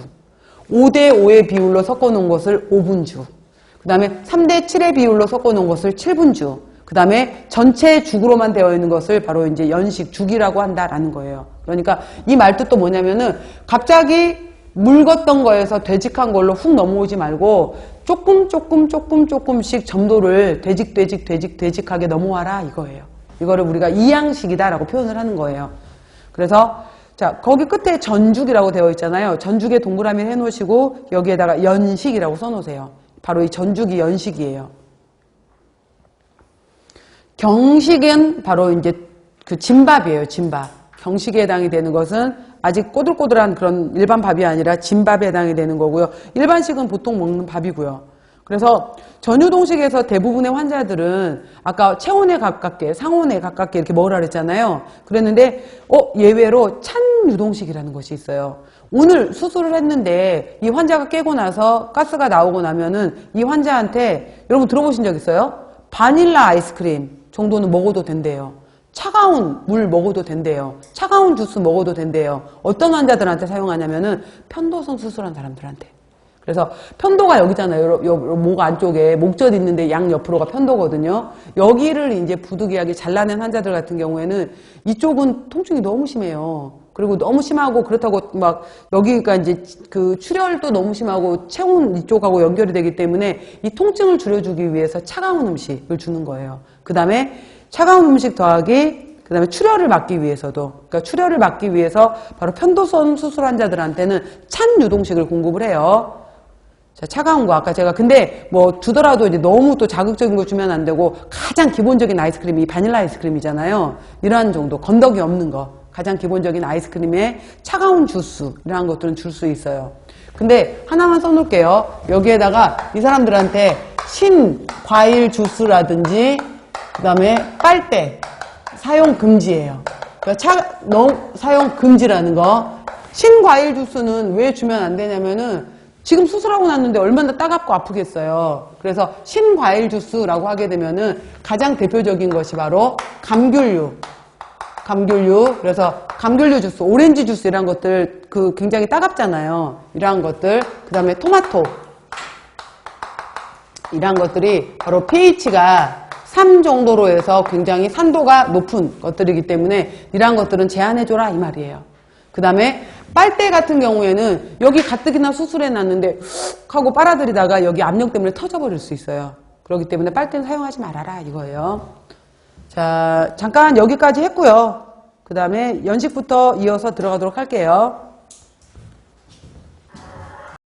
5대 5의 비율로 섞어놓은 것을 5분주, 그 다음에 3대 7의 비율로 섞어놓은 것을 7분주, 그 다음에 전체 죽으로만 되어 있는 것을 바로 이제 연식, 죽이라고 한다라는 거예요. 그러니까 이 말뜻도 뭐냐면은 갑자기 묽었던 거에서 되직한 걸로 훅 넘어오지 말고 조금씩 점도를 되직하게 넘어와라 이거예요. 이거를 우리가 이양식이다라고 표현을 하는 거예요. 그래서 자, 거기 끝에 전죽이라고 되어 있잖아요. 전죽에 동그라미를 해놓으시고 여기에다가 연식이라고 써놓으세요. 바로 이 전죽이 연식이에요. 경식은 바로 이제 그 진밥이에요, 진밥. 경식에 해당이 되는 것은 아직 꼬들꼬들한 그런 일반 밥이 아니라 진밥에 해당이 되는 거고요. 일반식은 보통 먹는 밥이고요. 그래서 전유동식에서 대부분의 환자들은 아까 체온에 가깝게, 상온에 가깝게 이렇게 먹으라 그랬잖아요. 그랬는데, 예외로 찬 유동식이라는 것이 있어요. 오늘 수술을 했는데 이 환자가 깨고 나서 가스가 나오고 나면은 이 환자한테, 여러분 들어보신 적 있어요? 바닐라 아이스크림 정도는 먹어도 된대요. 차가운 물 먹어도 된대요. 차가운 주스 먹어도 된대요. 어떤 환자들한테 사용하냐면은 편도선 수술한 사람들한테. 그래서 편도가 여기잖아요. 목 안쪽에 목젖 있는데 양 옆으로가 편도거든요. 여기를 이제 부득이하게 잘라낸 환자들 같은 경우에는 이쪽은 통증이 너무 심해요. 그리고 너무 심하고 그렇다고 막 여기가 이제 그 출혈도 너무 심하고 체온 이쪽하고 연결이 되기 때문에 이 통증을 줄여주기 위해서 차가운 음식을 주는 거예요. 그 다음에 차가운 음식 더하기 그 다음에 출혈을 막기 위해서도, 그러니까 출혈을 막기 위해서 바로 편도선 수술 환자들한테는 찬 유동식을 공급을 해요. 자, 차가운 거, 아까 제가, 근데 뭐 주더라도 이제 너무 또 자극적인 거 주면 안 되고, 가장 기본적인 아이스크림이 바닐라 아이스크림이잖아요. 이러한 정도, 건더기 없는 거. 가장 기본적인 아이스크림에 차가운 주스, 이러한 것들은 줄 수 있어요. 근데 하나만 써놓을게요. 여기에다가 이 사람들한테 신과일 주스라든지, 그 다음에 빨대, 사용 금지예요. 그러니까 사용 금지라는 거. 신과일 주스는 왜 주면 안 되냐면은 지금 수술하고 났는데 얼마나 따갑고 아프겠어요. 그래서 신과일 주스라고 하게 되면은 가장 대표적인 것이 바로 감귤류. 그래서 감귤류 주스, 오렌지 주스 이런 것들 그 굉장히 따갑잖아요. 이러한 것들. 그 다음에 토마토. 이러한 것들이 바로 pH가 3 정도로 해서 굉장히 산도가 높은 것들이기 때문에 이러한 것들은 제한해줘라 이 말이에요. 그 다음에 빨대 같은 경우에는 여기 가뜩이나 수술해놨는데 훅 하고 빨아들이다가 여기 압력 때문에 터져버릴 수 있어요. 그렇기 때문에 빨대는 사용하지 말아라 이거예요. 자, 잠깐 여기까지 했고요. 그 다음에 연식부터 이어서 들어가도록 할게요.